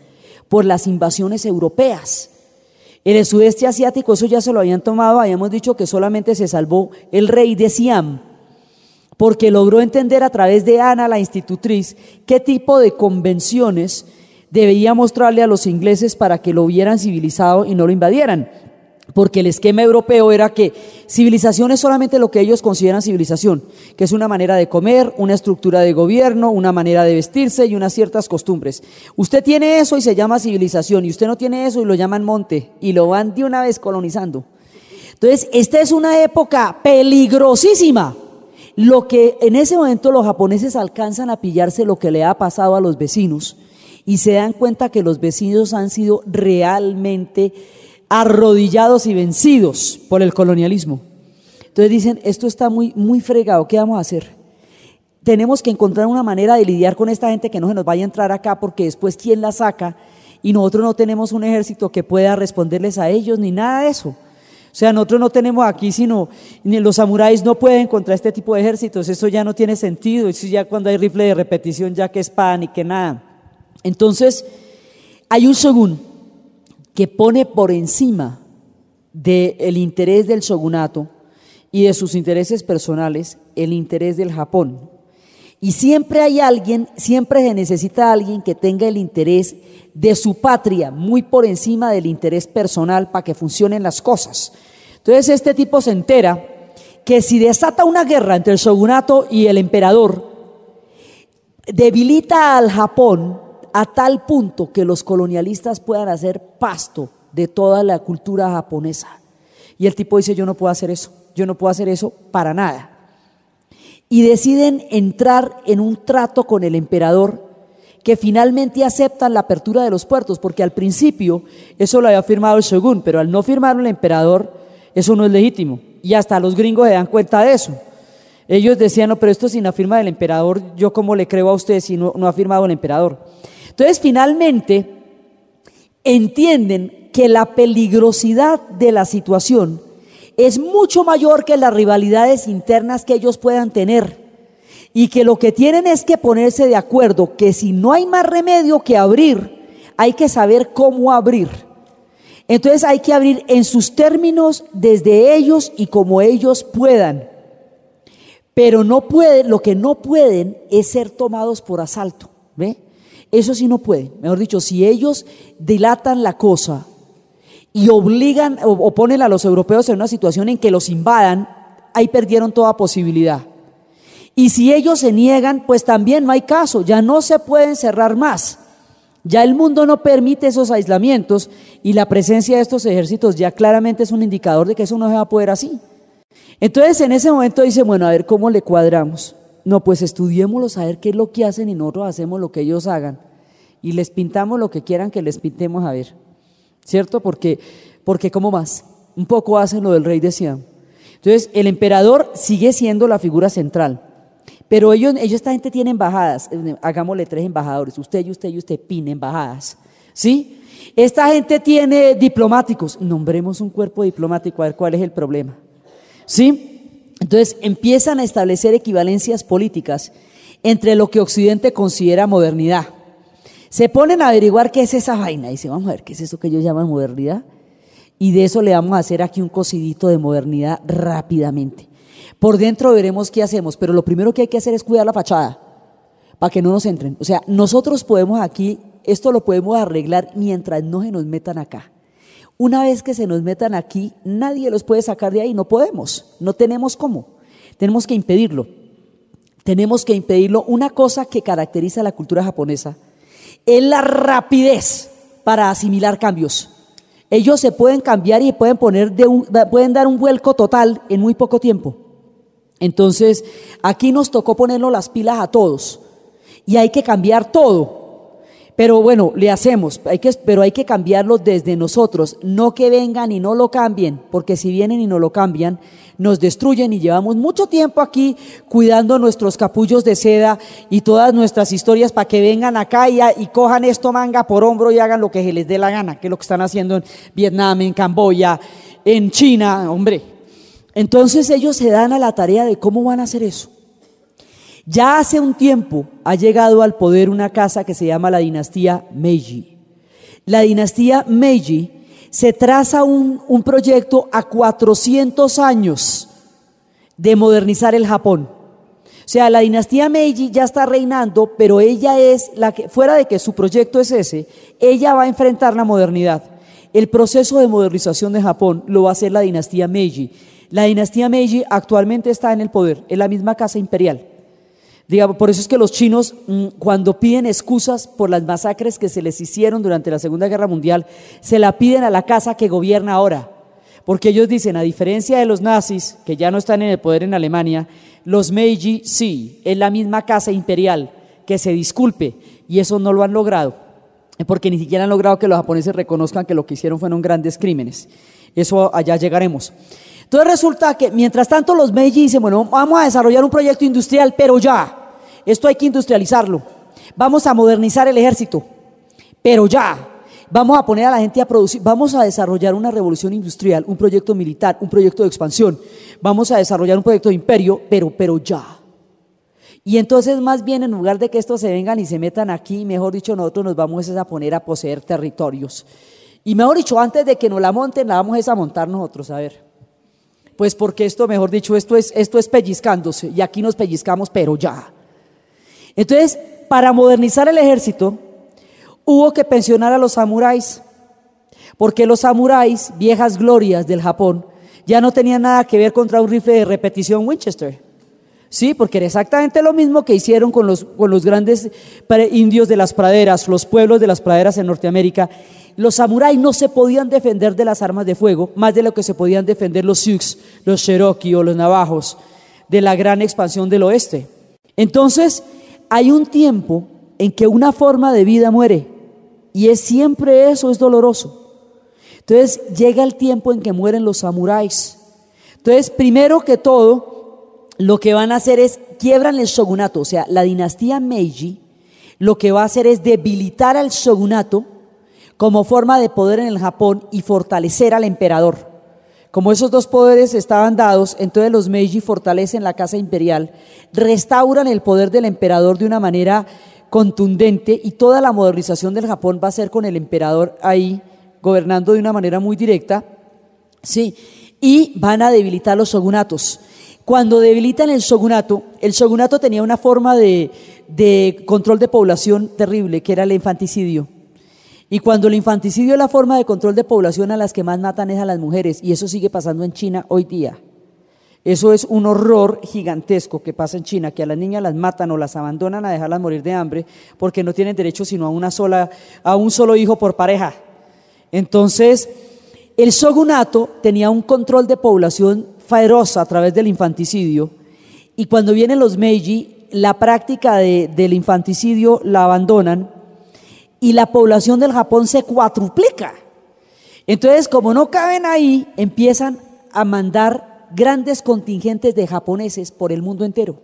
por las invasiones europeas. En el sudeste asiático eso ya se lo habían tomado, habíamos dicho que solamente se salvó el rey de Siam, porque logró entender a través de Ana, la institutriz, qué tipo de convenciones debía mostrarle a los ingleses para que lo vieran civilizado y no lo invadieran, porque el esquema europeo era que civilización es solamente lo que ellos consideran civilización, que es una manera de comer, una estructura de gobierno, una manera de vestirse y unas ciertas costumbres. Usted tiene eso y se llama civilización, y usted no tiene eso y lo llaman monte, y lo van de una vez colonizando. Entonces, esta es una época peligrosísima. Lo que en ese momento los japoneses alcanzan a pillarse lo que le ha pasado a los vecinos, y se dan cuenta que los vecinos han sido realmente arrodillados y vencidos por el colonialismo. Entonces dicen, esto está muy, muy fregado, ¿qué vamos a hacer? Tenemos que encontrar una manera de lidiar con esta gente que no se nos vaya a entrar acá, porque después ¿quién la saca? Y nosotros no tenemos un ejército que pueda responderles a ellos, ni nada de eso. O sea, nosotros no tenemos aquí, sino ni los samuráis no pueden contra este tipo de ejércitos, eso ya no tiene sentido, eso ya cuando hay rifle de repetición ya que espada ni que nada. Entonces, hay un shogun que pone por encima del interés del shogunato y de sus intereses personales el interés del Japón. Y siempre hay alguien, siempre se necesita alguien que tenga el interés de su patria muy por encima del interés personal para que funcionen las cosas. Entonces este tipo se entera que si desata una guerra entre el shogunato y el emperador, debilita al Japón a tal punto que los colonialistas puedan hacer pasto de toda la cultura japonesa. Y el tipo dice, yo no puedo hacer eso para nada. Y deciden entrar en un trato con el emperador, que finalmente aceptan la apertura de los puertos, porque al principio eso lo había firmado el shogun, pero al no firmarlo el emperador, eso no es legítimo. Y hasta los gringos se dan cuenta de eso. Ellos decían, no, pero esto sin la firma del emperador, yo cómo le creo a usted si no ha firmado el emperador. Entonces, finalmente, entienden que la peligrosidad de la situación es mucho mayor que las rivalidades internas que ellos puedan tener, y que lo que tienen es que ponerse de acuerdo, que si no hay más remedio que abrir, hay que saber cómo abrir. Entonces hay que abrir en sus términos, desde ellos y como ellos puedan. Pero lo que no pueden es ser tomados por asalto, ¿ve? Eso sí no pueden. Mejor dicho, si ellos dilatan la cosa y obligan o ponen a los europeos en una situación en que los invadan, ahí perdieron toda posibilidad. Y si ellos se niegan, pues también no hay caso, ya no se pueden cerrar más. Ya el mundo no permite esos aislamientos, y la presencia de estos ejércitos ya claramente es un indicador de que eso no se va a poder así. Entonces en ese momento dicen, bueno, a ver cómo le cuadramos. No, pues estudiémoslos a ver qué es lo que hacen y nosotros hacemos lo que ellos hagan. Y les pintamos lo que quieran que les pintemos a ver. ¿Cierto? Porque ¿cómo más? Un poco hacen lo del rey de Siam. Entonces el emperador sigue siendo la figura central. Pero esta gente tiene embajadas, hagámosle 3 embajadores, usted y usted y usted, pin, embajadas, ¿sí? Esta gente tiene diplomáticos, nombremos un cuerpo diplomático, a ver cuál es el problema. ¿Sí? Entonces empiezan a establecer equivalencias políticas entre lo que Occidente considera modernidad. Se ponen a averiguar qué es esa vaina y dicen, vamos a ver qué es eso que ellos llaman modernidad, y de eso le vamos a hacer aquí un cocidito de modernidad rápidamente. Por dentro veremos qué hacemos, pero lo primero que hay que hacer es cuidar la fachada para que no nos entren. O sea, nosotros podemos aquí, esto lo podemos arreglar mientras no se nos metan acá. Una vez que se nos metan aquí, nadie los puede sacar de ahí, no podemos, no tenemos cómo, tenemos que impedirlo. Tenemos que impedirlo. Una cosa que caracteriza a la cultura japonesa es la rapidez para asimilar cambios. Ellos se pueden cambiar y pueden pueden dar un vuelco total en muy poco tiempo. Entonces, aquí nos tocó ponernos las pilas a todos y hay que cambiar todo. Pero bueno, le hacemos, pero hay que cambiarlo desde nosotros, no que vengan y no lo cambien, porque si vienen y no lo cambian, nos destruyen y llevamos mucho tiempo aquí cuidando nuestros capullos de seda y todas nuestras historias para que vengan acá y cojan esto manga por hombro y hagan lo que se les dé la gana, que es lo que están haciendo en Vietnam, en Camboya, en China, hombre. Entonces ellos se dan a la tarea de cómo van a hacer eso. Ya hace un tiempo ha llegado al poder una casa que se llama la dinastía Meiji. La dinastía Meiji se traza un proyecto a 400 años de modernizar el Japón. O sea, la dinastía Meiji ya está reinando, pero ella es la que, fuera de que su proyecto es ese, ella va a enfrentar la modernidad. El proceso de modernización de Japón lo va a hacer la dinastía Meiji. La dinastía Meiji actualmente está en el poder, es la misma casa imperial. Digamos, por eso es que los chinos, cuando piden excusas por las masacres que se les hicieron durante la Segunda Guerra Mundial, se la piden a la casa que gobierna ahora. Porque ellos dicen, a diferencia de los nazis, que ya no están en el poder en Alemania, los Meiji sí, es la misma casa imperial, que se disculpe, y eso no lo han logrado, porque ni siquiera han logrado que los japoneses reconozcan que lo que hicieron fueron grandes crímenes. Eso allá llegaremos. Entonces resulta que, mientras tanto, los Meiji dicen, bueno, vamos a desarrollar un proyecto industrial, pero ya. Esto hay que industrializarlo. Vamos a modernizar el ejército, pero ya. Vamos a poner a la gente a producir. Vamos a desarrollar una revolución industrial, un proyecto militar, un proyecto de expansión. Vamos a desarrollar un proyecto de imperio, pero ya. Y entonces, más bien, en lugar de que estos se vengan y se metan aquí, mejor dicho, nosotros nos vamos a poner a poseer territorios. Y mejor dicho, antes de que nos la monten, la vamos a montar nosotros, a ver. Pues porque esto, mejor dicho, esto es pellizcándose, y aquí nos pellizcamos, pero ya. Entonces, para modernizar el ejército, hubo que pensionar a los samuráis, porque los samuráis, viejas glorias del Japón, ya no tenían nada que ver contra un rifle de repetición Winchester. Sí, porque era exactamente lo mismo que hicieron con los grandes indios de las praderas, los pueblos de las praderas en Norteamérica. Los samuráis no se podían defender de las armas de fuego, más de lo que se podían defender los Sioux, los Cherokee o los navajos de la gran expansión del oeste. Entonces, hay un tiempo en que una forma de vida muere, y siempre eso es doloroso. Entonces llega el tiempo en que mueren los samuráis. Entonces, primero que todo, lo que van a hacer es quiebran el shogunato. O sea, la dinastía Meiji lo que va a hacer es debilitar al shogunato como forma de poder en el Japón y fortalecer al emperador. Como esos dos poderes estaban dados, entonces los Meiji fortalecen la casa imperial, restauran el poder del emperador de una manera contundente, y toda la modernización del Japón va a ser con el emperador ahí gobernando de una manera muy directa, sí, y van a debilitar los shogunatos. Cuando debilitan el shogunato tenía una forma de control de población terrible, que era el infanticidio. Y cuando el infanticidio es la forma de control de población, a las que más matan es a las mujeres, y eso sigue pasando en China hoy día. Eso es un horror gigantesco que pasa en China, que a las niñas las matan o las abandonan a dejarlas morir de hambre porque no tienen derecho sino a un solo hijo por pareja. Entonces, el shogunato tenía un control de población feroz a través del infanticidio, y cuando vienen los Meiji, la práctica del infanticidio la abandonan y la población del Japón se cuatruplica. Entonces, como no caben ahí, empiezan a mandar grandes contingentes de japoneses por el mundo entero.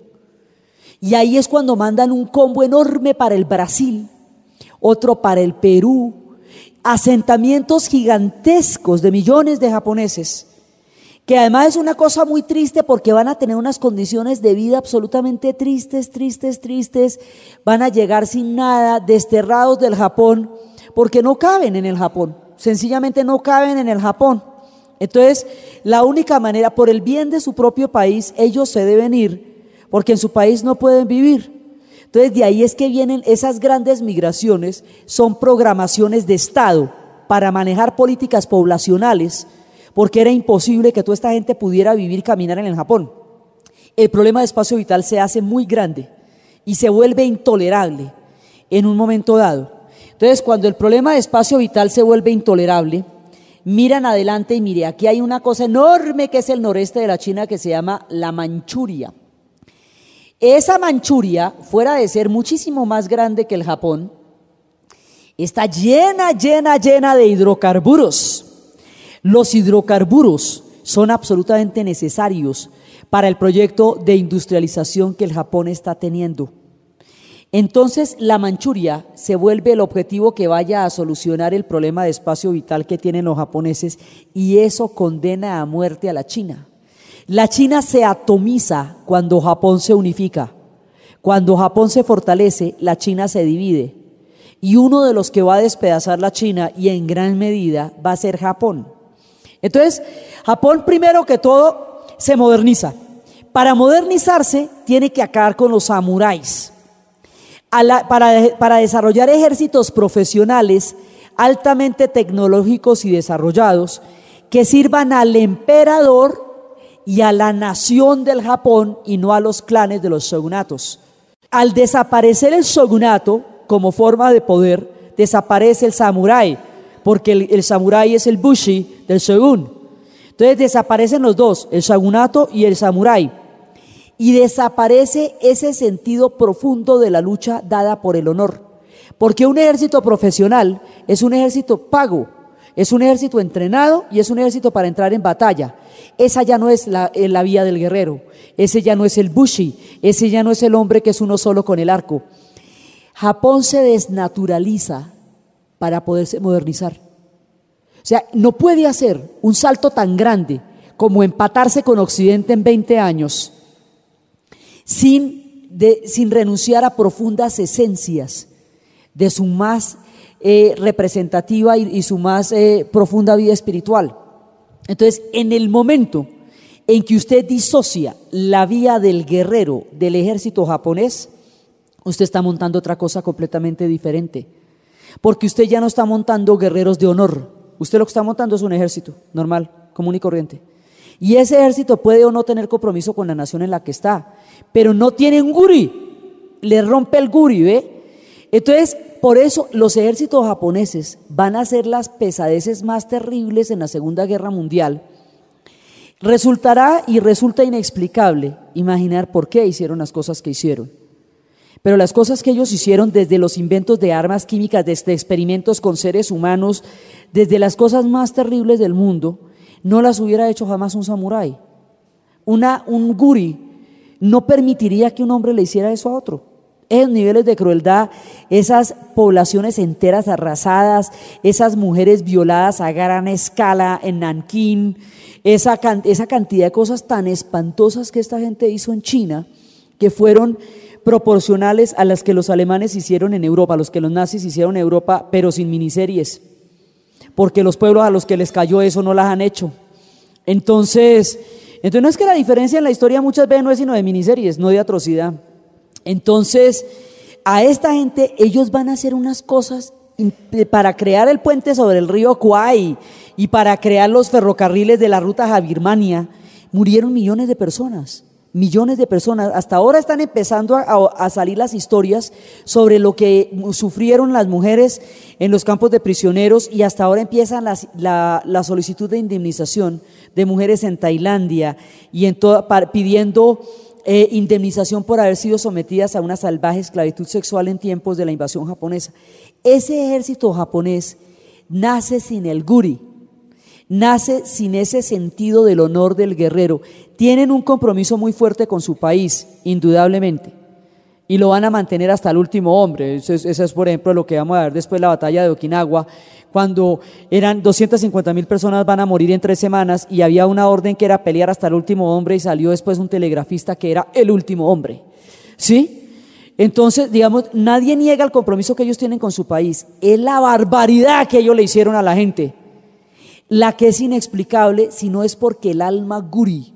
Y ahí es cuando mandan un combo enorme para el Brasil, otro para el Perú, asentamientos gigantescos de millones de japoneses, que además es una cosa muy triste porque van a tener unas condiciones de vida absolutamente tristes, van a llegar sin nada, desterrados del Japón, porque no caben en el Japón, sencillamente no caben en el Japón. Entonces, la única manera, por el bien de su propio país, ellos se deben ir, porque en su país no pueden vivir. Entonces, de ahí es que vienen esas grandes migraciones, son programaciones de Estado para manejar políticas poblacionales, porque era imposible que toda esta gente pudiera vivir y caminar en el Japón. El problema de espacio vital se hace muy grande y se vuelve intolerable en un momento dado. Entonces, cuando el problema de espacio vital se vuelve intolerable, miran adelante y mire, aquí hay una cosa enorme que es el noreste de la China que se llama la Manchuria. Esa Manchuria, fuera de ser muchísimo más grande que el Japón, está llena de hidrocarburos. Los hidrocarburos son absolutamente necesarios para el proyecto de industrialización que el Japón está teniendo. Entonces, la Manchuria se vuelve el objetivo que vaya a solucionar el problema de espacio vital que tienen los japoneses, y eso condena a muerte a la China. La China se atomiza cuando Japón se unifica. Cuando Japón se fortalece, la China se divide. Y uno de los que va a despedazar la China, y en gran medida, va a ser Japón. Entonces, Japón primero que todo se moderniza. Para modernizarse, tiene que acabar con los samuráis. Para desarrollar ejércitos profesionales altamente tecnológicos y desarrollados que sirvan al emperador y a la nación del Japón y no a los clanes de los shogunatos. Al desaparecer el shogunato como forma de poder, desaparece el samurái, porque el samurái es el bushi del shogun. Entonces desaparecen los dos, el shogunato y el samurái, y desaparece ese sentido profundo de la lucha dada por el honor, porque un ejército profesional es un ejército pago, es un ejército entrenado y es un ejército para entrar en batalla. Esa ya no es la vía del guerrero, ese ya no es el bushi, ese ya no es el hombre que es uno solo con el arco. Japón se desnaturaliza para poderse modernizar. O sea, no puede hacer un salto tan grande como empatarse con Occidente en 20 años sin renunciar a profundas esencias de su más representativa y su más profunda vida espiritual. Entonces, en el momento en que usted disocia la vía del guerrero del ejército japonés, usted está montando otra cosa completamente diferente, porque usted ya no está montando guerreros de honor, usted lo que está montando es un ejército normal, común y corriente, y ese ejército puede o no tener compromiso con la nación en la que está, pero no tiene un guri, le rompe el guri, ¿ve? Entonces, por eso los ejércitos japoneses van a ser las pesadeces más terribles en la Segunda Guerra Mundial. Resulta inexplicable imaginar por qué hicieron las cosas que hicieron. Pero las cosas que ellos hicieron, desde los inventos de armas químicas, desde experimentos con seres humanos, desde las cosas más terribles del mundo, no las hubiera hecho jamás un samurái. Un guri no permitiría que un hombre le hiciera eso a otro. Esos niveles de crueldad, esas poblaciones enteras arrasadas, esas mujeres violadas a gran escala en Nankín, esa cantidad de cosas tan espantosas que esta gente hizo en China, que fueron proporcionales a las que los alemanes hicieron en Europa, los que los nazis hicieron en Europa, pero sin miniseries, porque los pueblos a los que les cayó eso no las han hecho. Entonces no es que la diferencia en la historia muchas veces no es sino de miniseries, no de atrocidad. Entonces, a esta gente ellos van a hacer unas cosas para crear el puente sobre el río Kwai y para crear los ferrocarriles de la ruta a Birmania. Murieron millones de personas. Hasta ahora están empezando a salir las historias sobre lo que sufrieron las mujeres en los campos de prisioneros, y hasta ahora empiezan la solicitud de indemnización de mujeres en Tailandia y pidiendo indemnización por haber sido sometidas a una salvaje esclavitud sexual en tiempos de la invasión japonesa. Ese ejército japonés nace sin el guri, nace sin ese sentido del honor del guerrero. Tienen un compromiso muy fuerte con su país, indudablemente, y lo van a mantener hasta el último hombre. Eso es, por ejemplo, lo que vamos a ver después de la batalla de Okinawa, cuando eran 250.000 personas van a morir en 3 semanas y había una orden que era pelear hasta el último hombre y salió después un telegrafista que era el último hombre, ¿sí? Entonces, digamos, nadie niega el compromiso que ellos tienen con su país, es la barbaridad que ellos le hicieron a la gente, la que es inexplicable, si no es porque el alma guri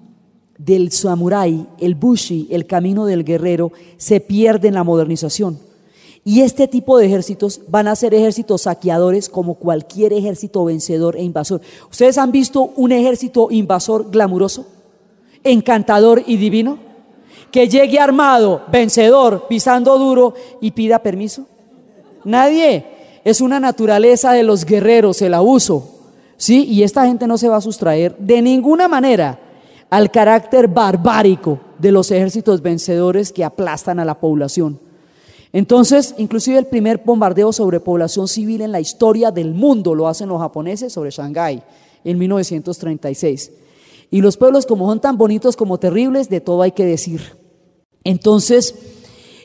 del samurái, el bushi, el camino del guerrero, se pierde en la modernización. Y este tipo de ejércitos van a ser ejércitos saqueadores como cualquier ejército vencedor e invasor. ¿Ustedes han visto un ejército invasor glamuroso, encantador y divino? Que llegue armado, vencedor, pisando duro y pida permiso. Nadie. Es una naturaleza de los guerreros, el abuso, ¿sí? Y esta gente no se va a sustraer de ninguna manera al carácter barbárico de los ejércitos vencedores que aplastan a la población. Entonces, inclusive el primer bombardeo sobre población civil en la historia del mundo lo hacen los japoneses sobre Shanghái en 1936. Y los pueblos, como son tan bonitos como terribles, de todo hay que decir. Entonces,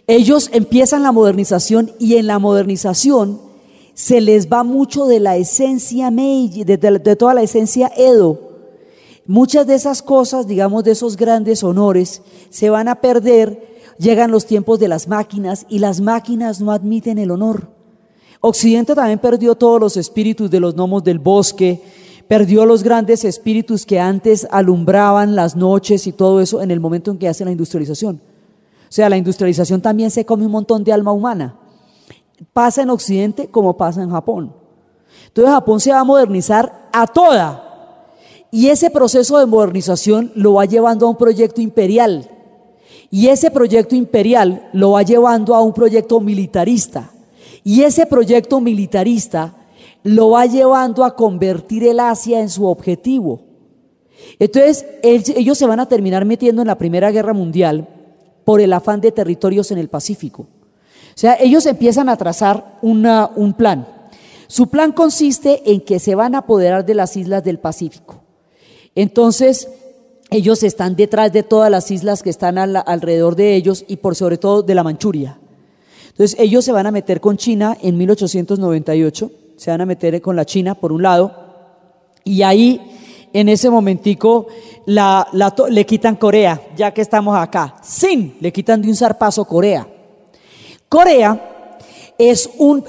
ellos empiezan la modernización y en la modernización se les va mucho de la esencia Meiji, de toda la esencia Edo. Muchas de esas cosas, digamos, de esos grandes honores, se van a perder. Llegan los tiempos de las máquinas y las máquinas no admiten el honor. Occidente también perdió todos los espíritus de los gnomos del bosque, perdió los grandes espíritus que antes alumbraban las noches y todo eso en el momento en que hace la industrialización. O sea, la industrialización también se come un montón de alma humana. Pasa en Occidente como pasa en Japón. Entonces Japón se va a modernizar a toda. Y ese proceso de modernización lo va llevando a un proyecto imperial. Y ese proyecto imperial lo va llevando a un proyecto militarista. Y ese proyecto militarista lo va llevando a convertir el Asia en su objetivo. Entonces, ellos se van a terminar metiendo en la Primera Guerra Mundial por el afán de territorios en el Pacífico. O sea, ellos empiezan a trazar un plan. Su plan consiste en que se van a apoderar de las islas del Pacífico. Entonces, ellos están detrás de todas las islas que están alrededor de ellos y por sobre todo de la Manchuria. Entonces, ellos se van a meter con China en 1898, se van a meter con la China por un lado, y ahí, en ese momentico, le quitan Corea, ya que estamos acá. Le quitan de un zarpazo Corea. Corea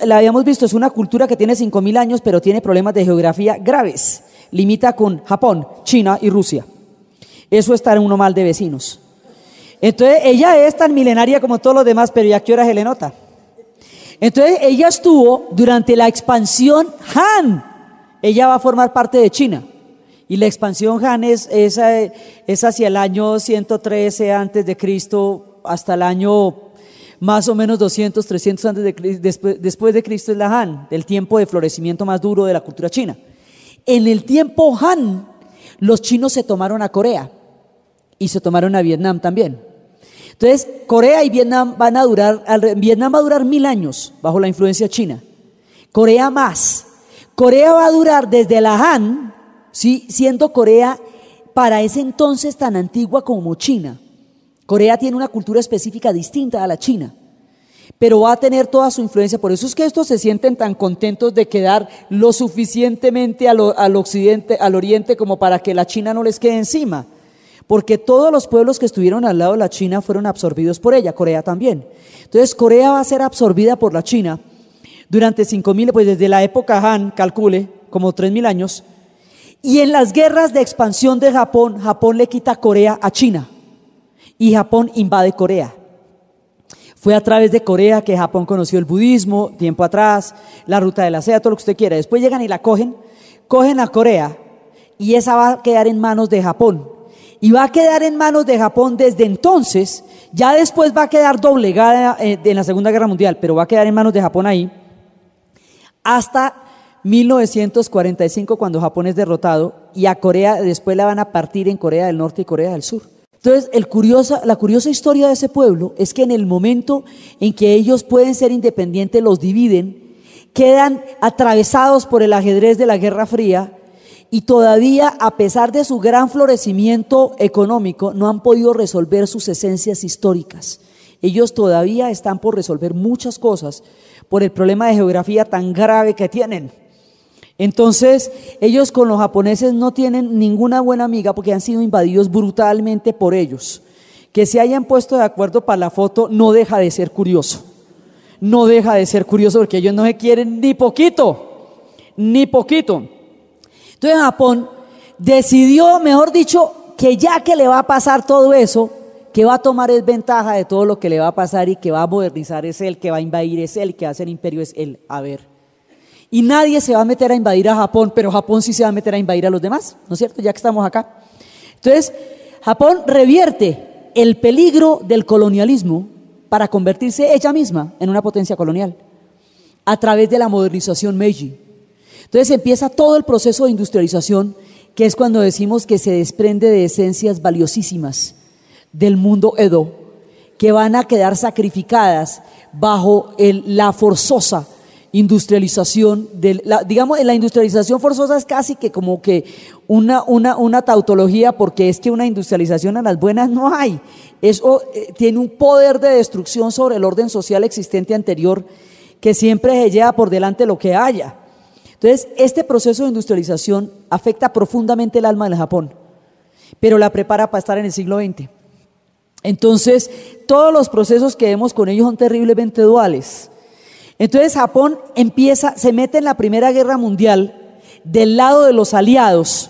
la habíamos visto, es una cultura que tiene 5.000 años, pero tiene problemas de geografía graves. Limita con Japón, China y Rusia. Eso es estar uno mal de vecinos. Entonces, ella es tan milenaria como todos los demás, pero ¿ya qué hora se le nota? Entonces, ella estuvo durante la expansión Han. Ella va a formar parte de China. Y la expansión Han es hacia el año 113 antes de Cristo hasta el año más o menos 200, 300 después de Cristo es la Han, del tiempo de florecimiento más duro de la cultura china. En el tiempo Han, los chinos se tomaron a Corea y se tomaron a Vietnam también. Entonces, Corea y Vietnam Vietnam va a durar 1000 años bajo la influencia china. Corea más. Corea va a durar desde la Han, ¿sí? Siendo Corea para ese entonces tan antigua como China. Corea tiene una cultura específica distinta a la China, pero va a tener toda su influencia. Por eso es que estos se sienten tan contentos de quedar lo suficientemente al occidente, al oriente, como para que la China no les quede encima, porque todos los pueblos que estuvieron al lado de la China fueron absorbidos por ella, Corea también. Entonces Corea va a ser absorbida por la China durante 5.000, pues desde la época Han, calcule, como 3.000 años, y en las guerras de expansión de Japón, Japón le quita Corea a China, y Japón invade Corea. Fue a través de Corea que Japón conoció el budismo, tiempo atrás, la ruta de la seda, todo lo que usted quiera. Después llegan y la cogen a Corea, y esa va a quedar en manos de Japón. Y va a quedar en manos de Japón desde entonces. Ya después va a quedar doblegada en la Segunda Guerra Mundial, pero va a quedar en manos de Japón ahí hasta 1945, cuando Japón es derrotado, y a Corea después la van a partir en Corea del Norte y Corea del Sur. Entonces, la curiosa historia de ese pueblo es que en el momento en que ellos pueden ser independientes, los dividen, quedan atravesados por el ajedrez de la Guerra Fría, y todavía, a pesar de su gran florecimiento económico, no han podido resolver sus esencias históricas. ellos todavía están por resolver muchas cosas por el problema de geografía tan grave que tienen. Entonces, ellos con los japoneses no tienen ninguna buena amiga porque han sido invadidos brutalmente por ellos. Que se hayan puesto de acuerdo para la foto no deja de ser curioso. No deja de ser curioso porque ellos no se quieren ni poquito, ni poquito. Entonces Japón decidió, mejor dicho, que ya que le va a pasar todo eso, que va a tomar es ventaja de todo lo que le va a pasar y que va a modernizar es él, que va a invadir es él, que va a hacer imperio es él. A ver. Y nadie se va a meter a invadir a Japón, pero Japón sí se va a meter a invadir a los demás, ¿no es cierto? Ya que estamos acá. Entonces, Japón revierte el peligro del colonialismo para convertirse ella misma en una potencia colonial a través de la modernización Meiji. Entonces empieza todo el proceso de industrialización, que es cuando decimos que se desprende de esencias valiosísimas del mundo Edo, que van a quedar sacrificadas bajo la forzosa industrialización, digamos, la industrialización forzosa es casi que como que una tautología, porque es que una industrialización a las buenas no hay. Eso tiene un poder de destrucción sobre el orden social existente anterior que siempre se lleva por delante lo que haya. Entonces, este proceso de industrialización afecta profundamente el alma del Japón, pero la prepara para estar en el siglo XX. Entonces, todos los procesos que vemos con ellos son terriblemente duales. Entonces Japón se mete en la Primera Guerra Mundial del lado de los aliados,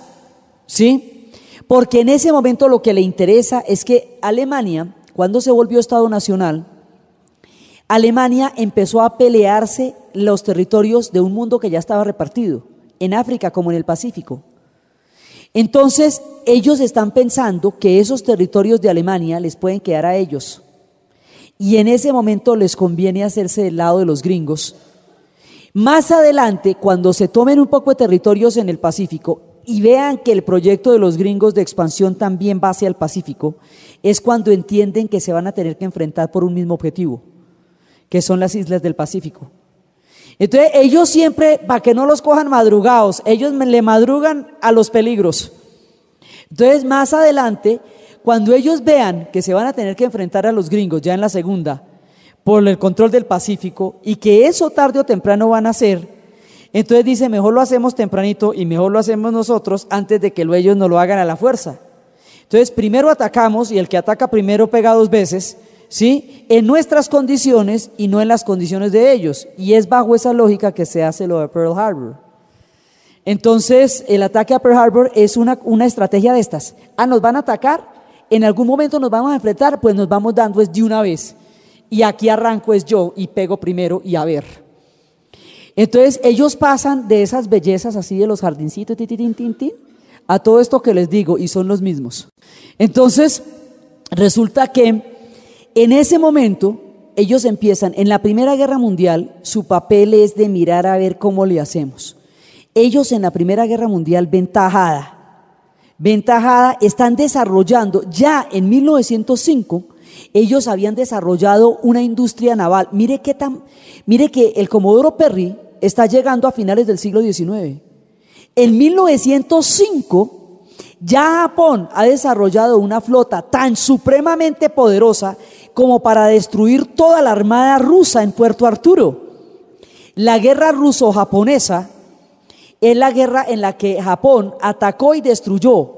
¿sí? Porque en ese momento lo que le interesa es que Alemania, cuando se volvió Estado Nacional, Alemania empezó a pelearse los territorios de un mundo que ya estaba repartido, en África como en el Pacífico. Entonces ellos están pensando que esos territorios de Alemania les pueden quedar a ellos. Y en ese momento les conviene hacerse del lado de los gringos. Más adelante, cuando se tomen un poco de territorios en el Pacífico y vean que el proyecto de los gringos de expansión también va hacia el Pacífico, es cuando entienden que se van a tener que enfrentar por un mismo objetivo, que son las islas del Pacífico. Entonces ellos siempre, para que no los cojan madrugados, ellos le madrugan a los peligros. Entonces más adelante, cuando ellos vean que se van a tener que enfrentar a los gringos ya en la segunda por el control del Pacífico y que eso tarde o temprano van a hacer, entonces dice, mejor lo hacemos tempranito y mejor lo hacemos nosotros antes de que ellos nos lo hagan a la fuerza. Entonces primero atacamos y el que ataca primero pega 2 veces, ¿sí? En nuestras condiciones y no en las condiciones de ellos, y es bajo esa lógica que se hace lo de Pearl Harbor. Entonces el ataque a Pearl Harbor es una estrategia de estas. Nos van a atacar, en algún momento nos vamos a enfrentar, pues nos vamos dando es de una vez, y aquí arranco es yo y pego primero y a ver. Entonces ellos pasan de esas bellezas así de los jardincitos a todo esto que les digo, y son los mismos. Entonces resulta que en ese momento ellos empiezan, en la Primera Guerra Mundial su papel es de mirar a ver cómo le hacemos. Ellos en la Primera Guerra Mundial ventajada, están desarrollando, ya en 1905, ellos habían desarrollado una industria naval. Mire que el Comodoro Perry está llegando a finales del siglo XIX. En 1905, ya Japón ha desarrollado una flota tan supremamente poderosa como para destruir toda la armada rusa en Puerto Arturo. La guerra ruso-japonesa es la guerra en la que Japón atacó y destruyó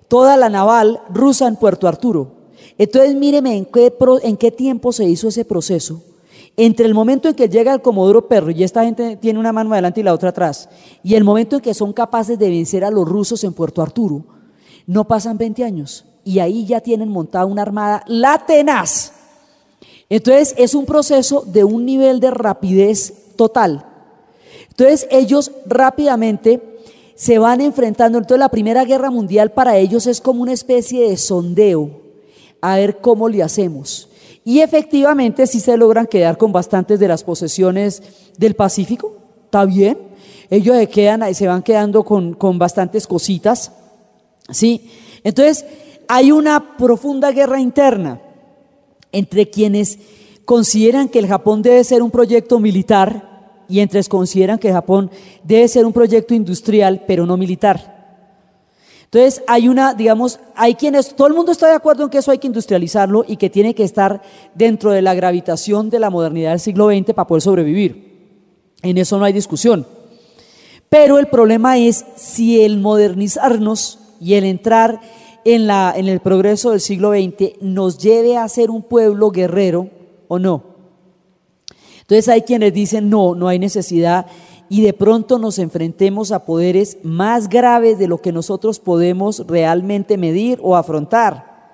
toda la naval rusa en Puerto Arturo. Entonces míreme en qué tiempo se hizo ese proceso. Entre el momento en que llega el Comodoro Perry y esta gente tiene una mano adelante y la otra atrás, y el momento en que son capaces de vencer a los rusos en Puerto Arturo, no pasan 20 años. Y ahí ya tienen montada una armada la tenaz. Entonces es un proceso de un nivel de rapidez total. Entonces ellos rápidamente se van enfrentando. Entonces la Primera Guerra Mundial para ellos es como una especie de sondeo, a ver cómo le hacemos. Y efectivamente sí se logran quedar con bastantes de las posesiones del Pacífico, está bien, ellos se van quedando con bastantes cositas, ¿sí? Entonces hay una profunda guerra interna entre quienes consideran que el Japón debe ser un proyecto militar y entre quienes consideran que el Japón debe ser un proyecto industrial pero no militar. Entonces hay digamos, hay quienes, todo el mundo está de acuerdo en que eso hay que industrializarlo y que tiene que estar dentro de la gravitación de la modernidad del siglo XX para poder sobrevivir. En eso no hay discusión. Pero el problema es si el modernizarnos y el entrar en el progreso del siglo XX nos lleve a ser un pueblo guerrero o no. Entonces hay quienes dicen no hay necesidad, y de pronto nos enfrentemos a poderes más graves de lo que nosotros podemos realmente medir o afrontar.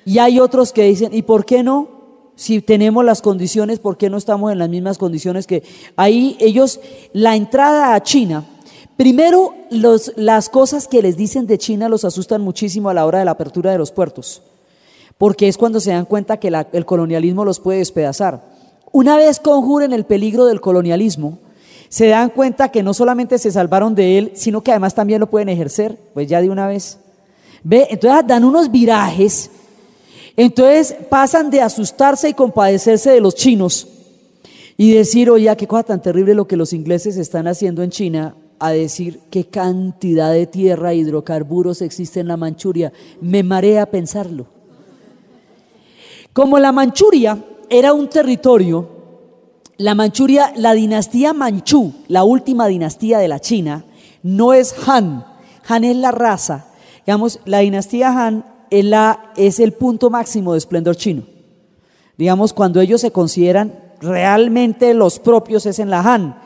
Y hay otros que dicen, ¿y por qué no? Si tenemos las condiciones, ¿por qué no estamos en las mismas condiciones que ahí ellos? La entrada a China, primero las cosas que les dicen de China los asustan muchísimo a la hora de la apertura de los puertos, porque es cuando se dan cuenta que el colonialismo los puede despedazar. Una vez conjuren el peligro del colonialismo, se dan cuenta que no solamente se salvaron de él, sino que además también lo pueden ejercer, pues ya de una vez. ¿Ve? Entonces dan unos virajes, entonces pasan de asustarse y compadecerse de los chinos y decir, oye, qué cosa tan terrible lo que los ingleses están haciendo en China, a decir qué cantidad de tierra e hidrocarburos existe en la Manchuria. Me marea pensarlo. Como la Manchuria era un territorio, la Manchuria, la dinastía Manchú, la última dinastía de la China, no es Han. Han es la raza. Digamos, la dinastía Han es el punto máximo de esplendor chino. Digamos, cuando ellos se consideran realmente los propios es en la Han.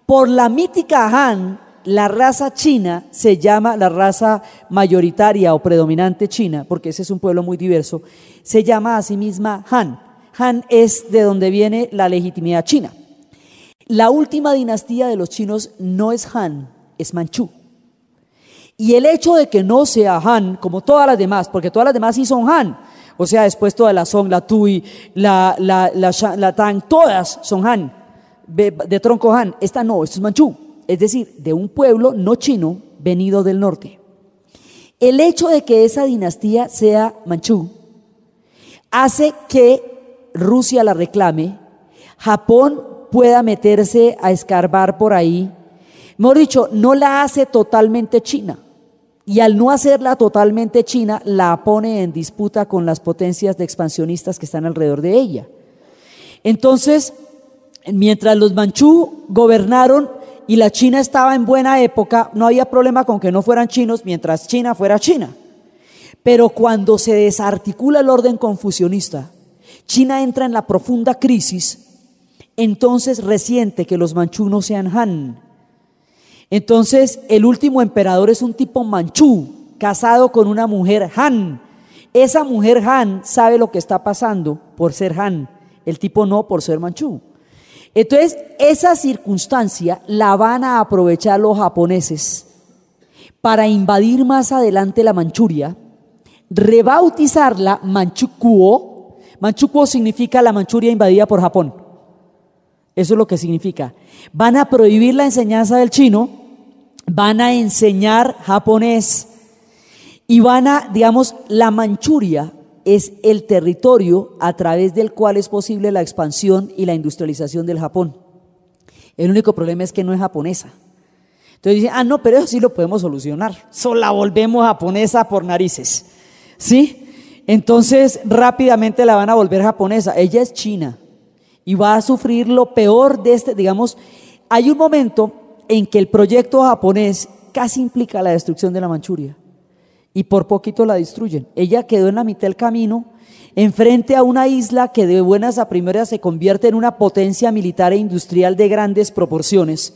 Por la mítica Han, la raza china se llama, la raza mayoritaria o predominante china, porque ese es un pueblo muy diverso, se llama a sí misma Han. Han es de donde viene la legitimidad china. La última dinastía de los chinos no es Han, es Manchú. Y el hecho de que no sea Han, como todas las demás, porque todas las demás sí son Han, o sea, después toda la Song, la Tui, la Tang, todas son Han, de tronco Han. Esta no, esto es Manchú, es decir, de un pueblo no chino venido del norte. El hecho de que esa dinastía sea Manchú hace que Rusia la reclame, Japón pueda meterse a escarbar por ahí, mejor dicho, no la hace totalmente china, y al no hacerla totalmente china, la pone en disputa con las potencias de expansionistas que están alrededor de ella. Entonces, mientras los manchú gobernaron y la China estaba en buena época, no había problema con que no fueran chinos mientras China fuera China. Pero cuando se desarticula el orden confucionista, China entra en la profunda crisis, entonces resiente que los manchú no sean Han. Entonces el último emperador es un tipo manchú, casado con una mujer Han. Esa mujer Han sabe lo que está pasando por ser Han, el tipo no por ser manchú. Entonces esa circunstancia la van a aprovechar los japoneses para invadir más adelante la Manchuria, rebautizarla Manchukuo. Manchukuo significa la Manchuria invadida por Japón. Eso es lo que significa. Van a prohibir la enseñanza del chino, van a enseñar japonés y digamos, la Manchuria es el territorio a través del cual es posible la expansión y la industrialización del Japón. El único problema es que no es japonesa. Entonces dicen, no, pero eso sí lo podemos solucionar. Solo la volvemos japonesa por narices. ¿Sí? Entonces rápidamente la van a volver japonesa. Ella es china y va a sufrir lo peor de digamos, hay un momento en que el proyecto japonés casi implica la destrucción de la Manchuria y por poquito la destruyen. Ella quedó en la mitad del camino, enfrente a una isla que de buenas a primeras se convierte en una potencia militar e industrial de grandes proporciones,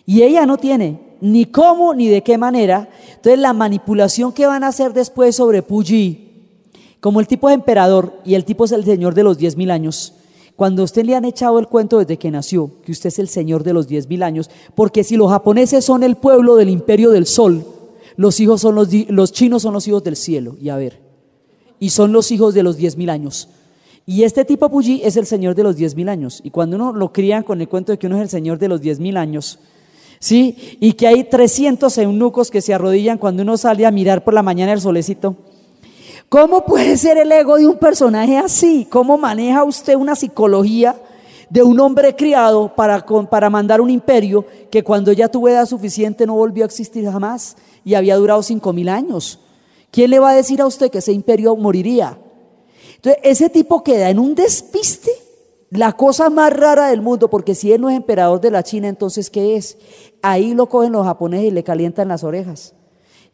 y ella no tiene ni cómo ni de qué manera. Entonces la manipulación que van a hacer después sobre Puyi, como el tipo es emperador y el tipo es el señor de los 10.000 años, cuando a usted le han echado el cuento desde que nació, que usted es el señor de los 10.000 años, porque si los japoneses son el pueblo del imperio del sol, los chinos son los hijos del cielo, y son los hijos de los 10.000 años. Y este tipo Puyi es el señor de los 10.000 años, y cuando uno lo crían con el cuento de que uno es el señor de los 10.000 años, ¿sí? Y que hay 300 eunucos que se arrodillan cuando uno sale a mirar por la mañana el solecito. ¿Cómo puede ser el ego de un personaje así? ¿Cómo maneja usted una psicología de un hombre criado para mandar un imperio que cuando ya tuvo edad suficiente no volvió a existir jamás y había durado 5.000 años. ¿Quién le va a decir a usted que ese imperio moriría? Entonces, ese tipo queda en un despiste, la cosa más rara del mundo, porque si él no es emperador de la China, entonces ¿qué es? Ahí lo cogen los japoneses y le calientan las orejas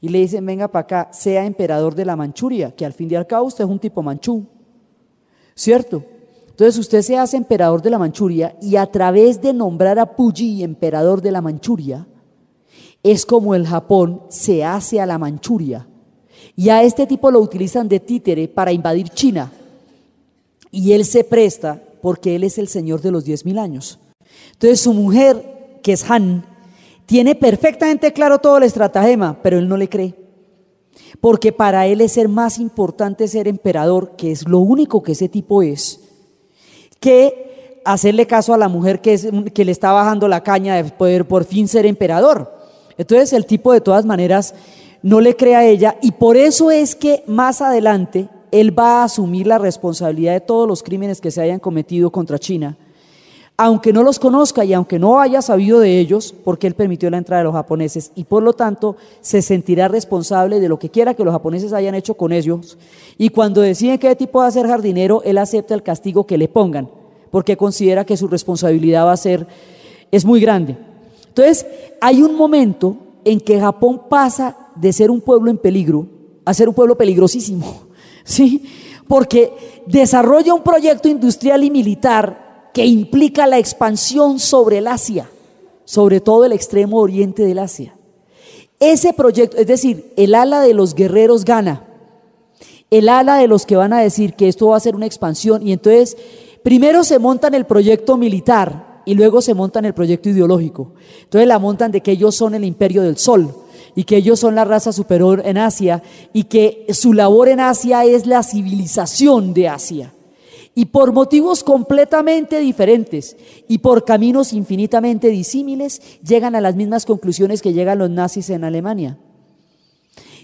y le dicen, venga para acá, sea emperador de la Manchuria, que al fin y al cabo usted es un tipo manchú, ¿cierto? Entonces usted se hace emperador de la Manchuria y a través de nombrar a Puyi emperador de la Manchuria, es como el Japón se hace a la Manchuria. Y a este tipo lo utilizan de títere para invadir China. Y él se presta porque él es el señor de los 10.000 años. Entonces su mujer, que es Han, tiene perfectamente claro todo el estratagema, pero él no le cree. Porque para él es ser más importante ser emperador, que es lo único que ese tipo es, que hacerle caso a la mujer que le está bajando la caña de poder por fin ser emperador. Entonces el tipo de todas maneras no le cree a ella y por eso es que más adelante él va a asumir la responsabilidad de todos los crímenes que se hayan cometido contra China, aunque no los conozca y aunque no haya sabido de ellos, porque él permitió la entrada de los japoneses y por lo tanto se sentirá responsable de lo que quiera que los japoneses hayan hecho con ellos y cuando deciden qué tipo va a ser jardinero, él acepta el castigo que le pongan, porque considera que su responsabilidad es muy grande. Entonces, hay un momento en que Japón pasa de ser un pueblo en peligro a ser un pueblo peligrosísimo, ¿sí? Porque desarrolla un proyecto industrial y militar que implica la expansión sobre el Asia, sobre todo el extremo oriente del Asia. Ese proyecto, es decir, el ala de los guerreros gana, el ala de los que van a decir que esto va a ser una expansión y entonces primero se montan el proyecto militar y luego se montan el proyecto ideológico. Entonces la montan de que ellos son el imperio del sol y que ellos son la raza superior en Asia y que su labor en Asia es la civilización de Asia. Y por motivos completamente diferentes y por caminos infinitamente disímiles llegan a las mismas conclusiones que llegan los nazis en Alemania.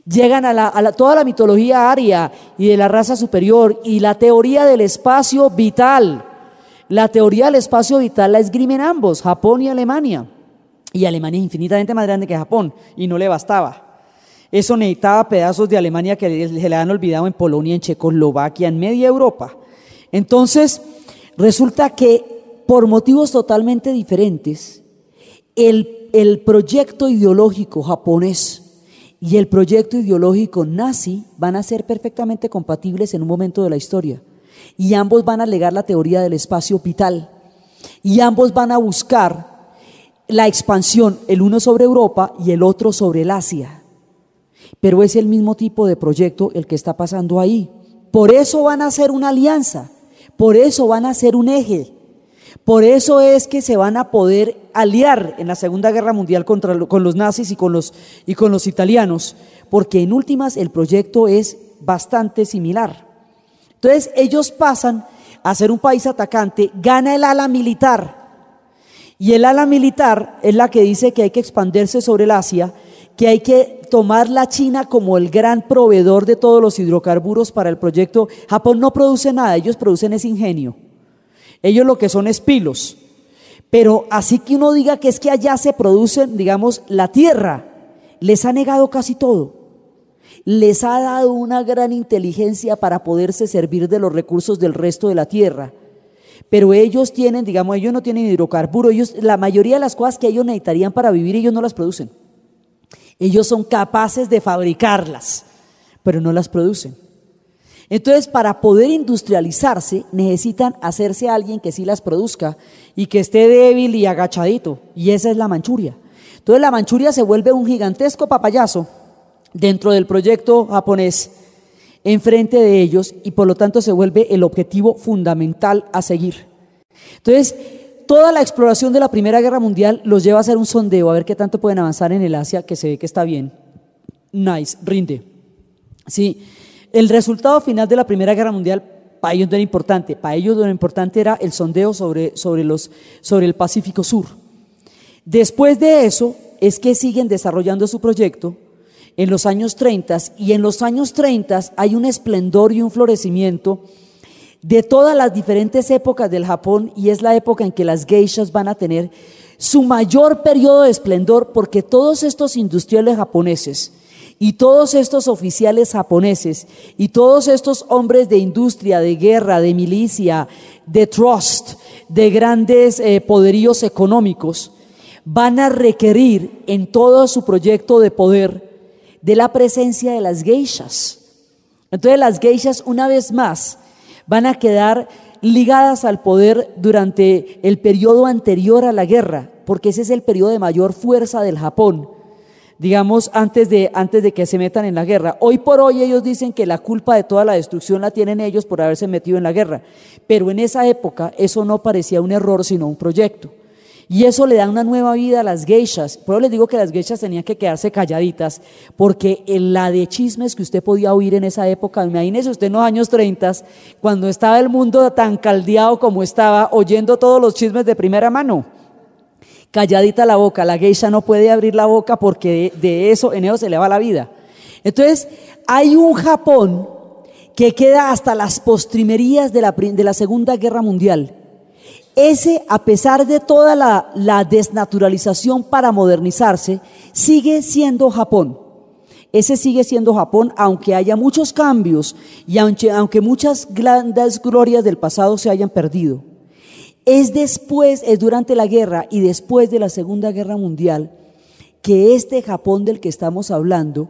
Llegan a toda la mitología aria y de la raza superior y la teoría del espacio vital. La teoría del espacio vital la esgrimen ambos, Japón y Alemania. Y Alemania es infinitamente más grande que Japón y no le bastaba. Eso necesitaba pedazos de Alemania que se le han olvidado en Polonia, en Checoslovaquia, en media Europa. Entonces, resulta que por motivos totalmente diferentes, el proyecto ideológico japonés y el proyecto ideológico nazi van a ser perfectamente compatibles en un momento de la historia. Y ambos van a alegar la teoría del espacio vital. Y ambos van a buscar la expansión, el uno sobre Europa y el otro sobre el Asia. Pero es el mismo tipo de proyecto el que está pasando ahí. Por eso van a hacer una alianza, por eso van a hacer un eje, por eso es que se van a poder aliar en la Segunda Guerra Mundial con los nazis y con los italianos, porque en últimas el proyecto es bastante similar. Entonces ellos pasan a ser un país atacante, gana el ala militar, y el ala militar es la que dice que hay que expandirse sobre el Asia, que hay que tomar la China como el gran proveedor de todos los hidrocarburos para el proyecto. Japón no produce nada, ellos producen ese ingenio. Ellos lo que son es pilos. Pero así que uno diga que es que allá se producen, digamos, la tierra, les ha negado casi todo. Les ha dado una gran inteligencia para poderse servir de los recursos del resto de la tierra. Pero ellos tienen, digamos, ellos no tienen hidrocarburos, la mayoría de las cosas que ellos necesitarían para vivir, ellos no las producen. Ellos son capaces de fabricarlas, pero no las producen. Entonces, para poder industrializarse, necesitan hacerse alguien que sí las produzca y que esté débil y agachadito, y esa es la Manchuria. Entonces, la Manchuria se vuelve un gigantesco papayazo dentro del proyecto japonés, enfrente de ellos, y por lo tanto se vuelve el objetivo fundamental a seguir. Entonces, toda la exploración de la Primera Guerra Mundial los lleva a hacer un sondeo, a ver qué tanto pueden avanzar en el Asia, que se ve que está bien. Nice, rinde. Sí, el resultado final de la Primera Guerra Mundial para ellos no era importante. Para ellos lo importante era el sondeo sobre el Pacífico Sur. Después de eso es que siguen desarrollando su proyecto en los años 30, y en los años 30 hay un esplendor y un florecimiento de todas las diferentes épocas del Japón, y es la época en que las geishas van a tener su mayor periodo de esplendor, porque todos estos industriales japoneses y todos estos oficiales japoneses y todos estos hombres de industria, de guerra, de milicia, de trust, de grandes poderíos económicos, van a requerir en todo su proyecto de poder de la presencia de las geishas. Entonces las geishas, una vez más, van a quedar ligadas al poder durante el periodo anterior a la guerra, porque ese es el periodo de mayor fuerza del Japón, digamos, antes de que se metan en la guerra. Hoy por hoy ellos dicen que la culpa de toda la destrucción la tienen ellos por haberse metido en la guerra, pero en esa época eso no parecía un error, sino un proyecto. Y eso le da una nueva vida a las geishas. Por eso les digo que las geishas tenían que quedarse calladitas, porque la de chismes que usted podía oír en esa época, imagínese usted en los años 30, cuando estaba el mundo tan caldeado como estaba, oyendo todos los chismes de primera mano. Calladita la boca, la geisha no puede abrir la boca porque en eso se le va la vida. Entonces, hay un Japón que queda hasta las postrimerías de la Segunda Guerra Mundial. Ese, a pesar de toda la desnaturalización para modernizarse, sigue siendo Japón. Ese sigue siendo Japón, aunque haya muchos cambios y aunque muchas grandes glorias del pasado se hayan perdido. Es durante la guerra y después de la Segunda Guerra Mundial que este Japón del que estamos hablando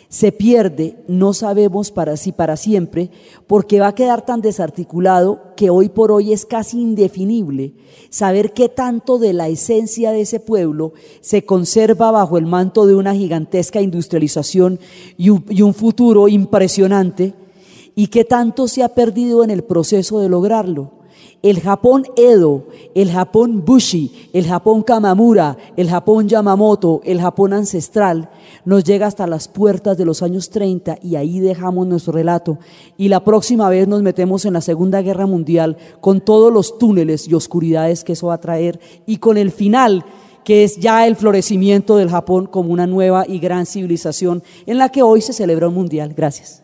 se pierde, no sabemos si para siempre, porque va a quedar tan desarticulado que hoy por hoy es casi indefinible saber qué tanto de la esencia de ese pueblo se conserva bajo el manto de una gigantesca industrialización y un futuro impresionante, y qué tanto se ha perdido en el proceso de lograrlo. El Japón Edo, el Japón Bushi, el Japón Kamamura, el Japón Yamamoto, el Japón ancestral, nos llega hasta las puertas de los años 30 y ahí dejamos nuestro relato. Y la próxima vez nos metemos en la Segunda Guerra Mundial con todos los túneles y oscuridades que eso va a traer y con el final, que es ya el florecimiento del Japón como una nueva y gran civilización en la que hoy se celebra un mundial. Gracias.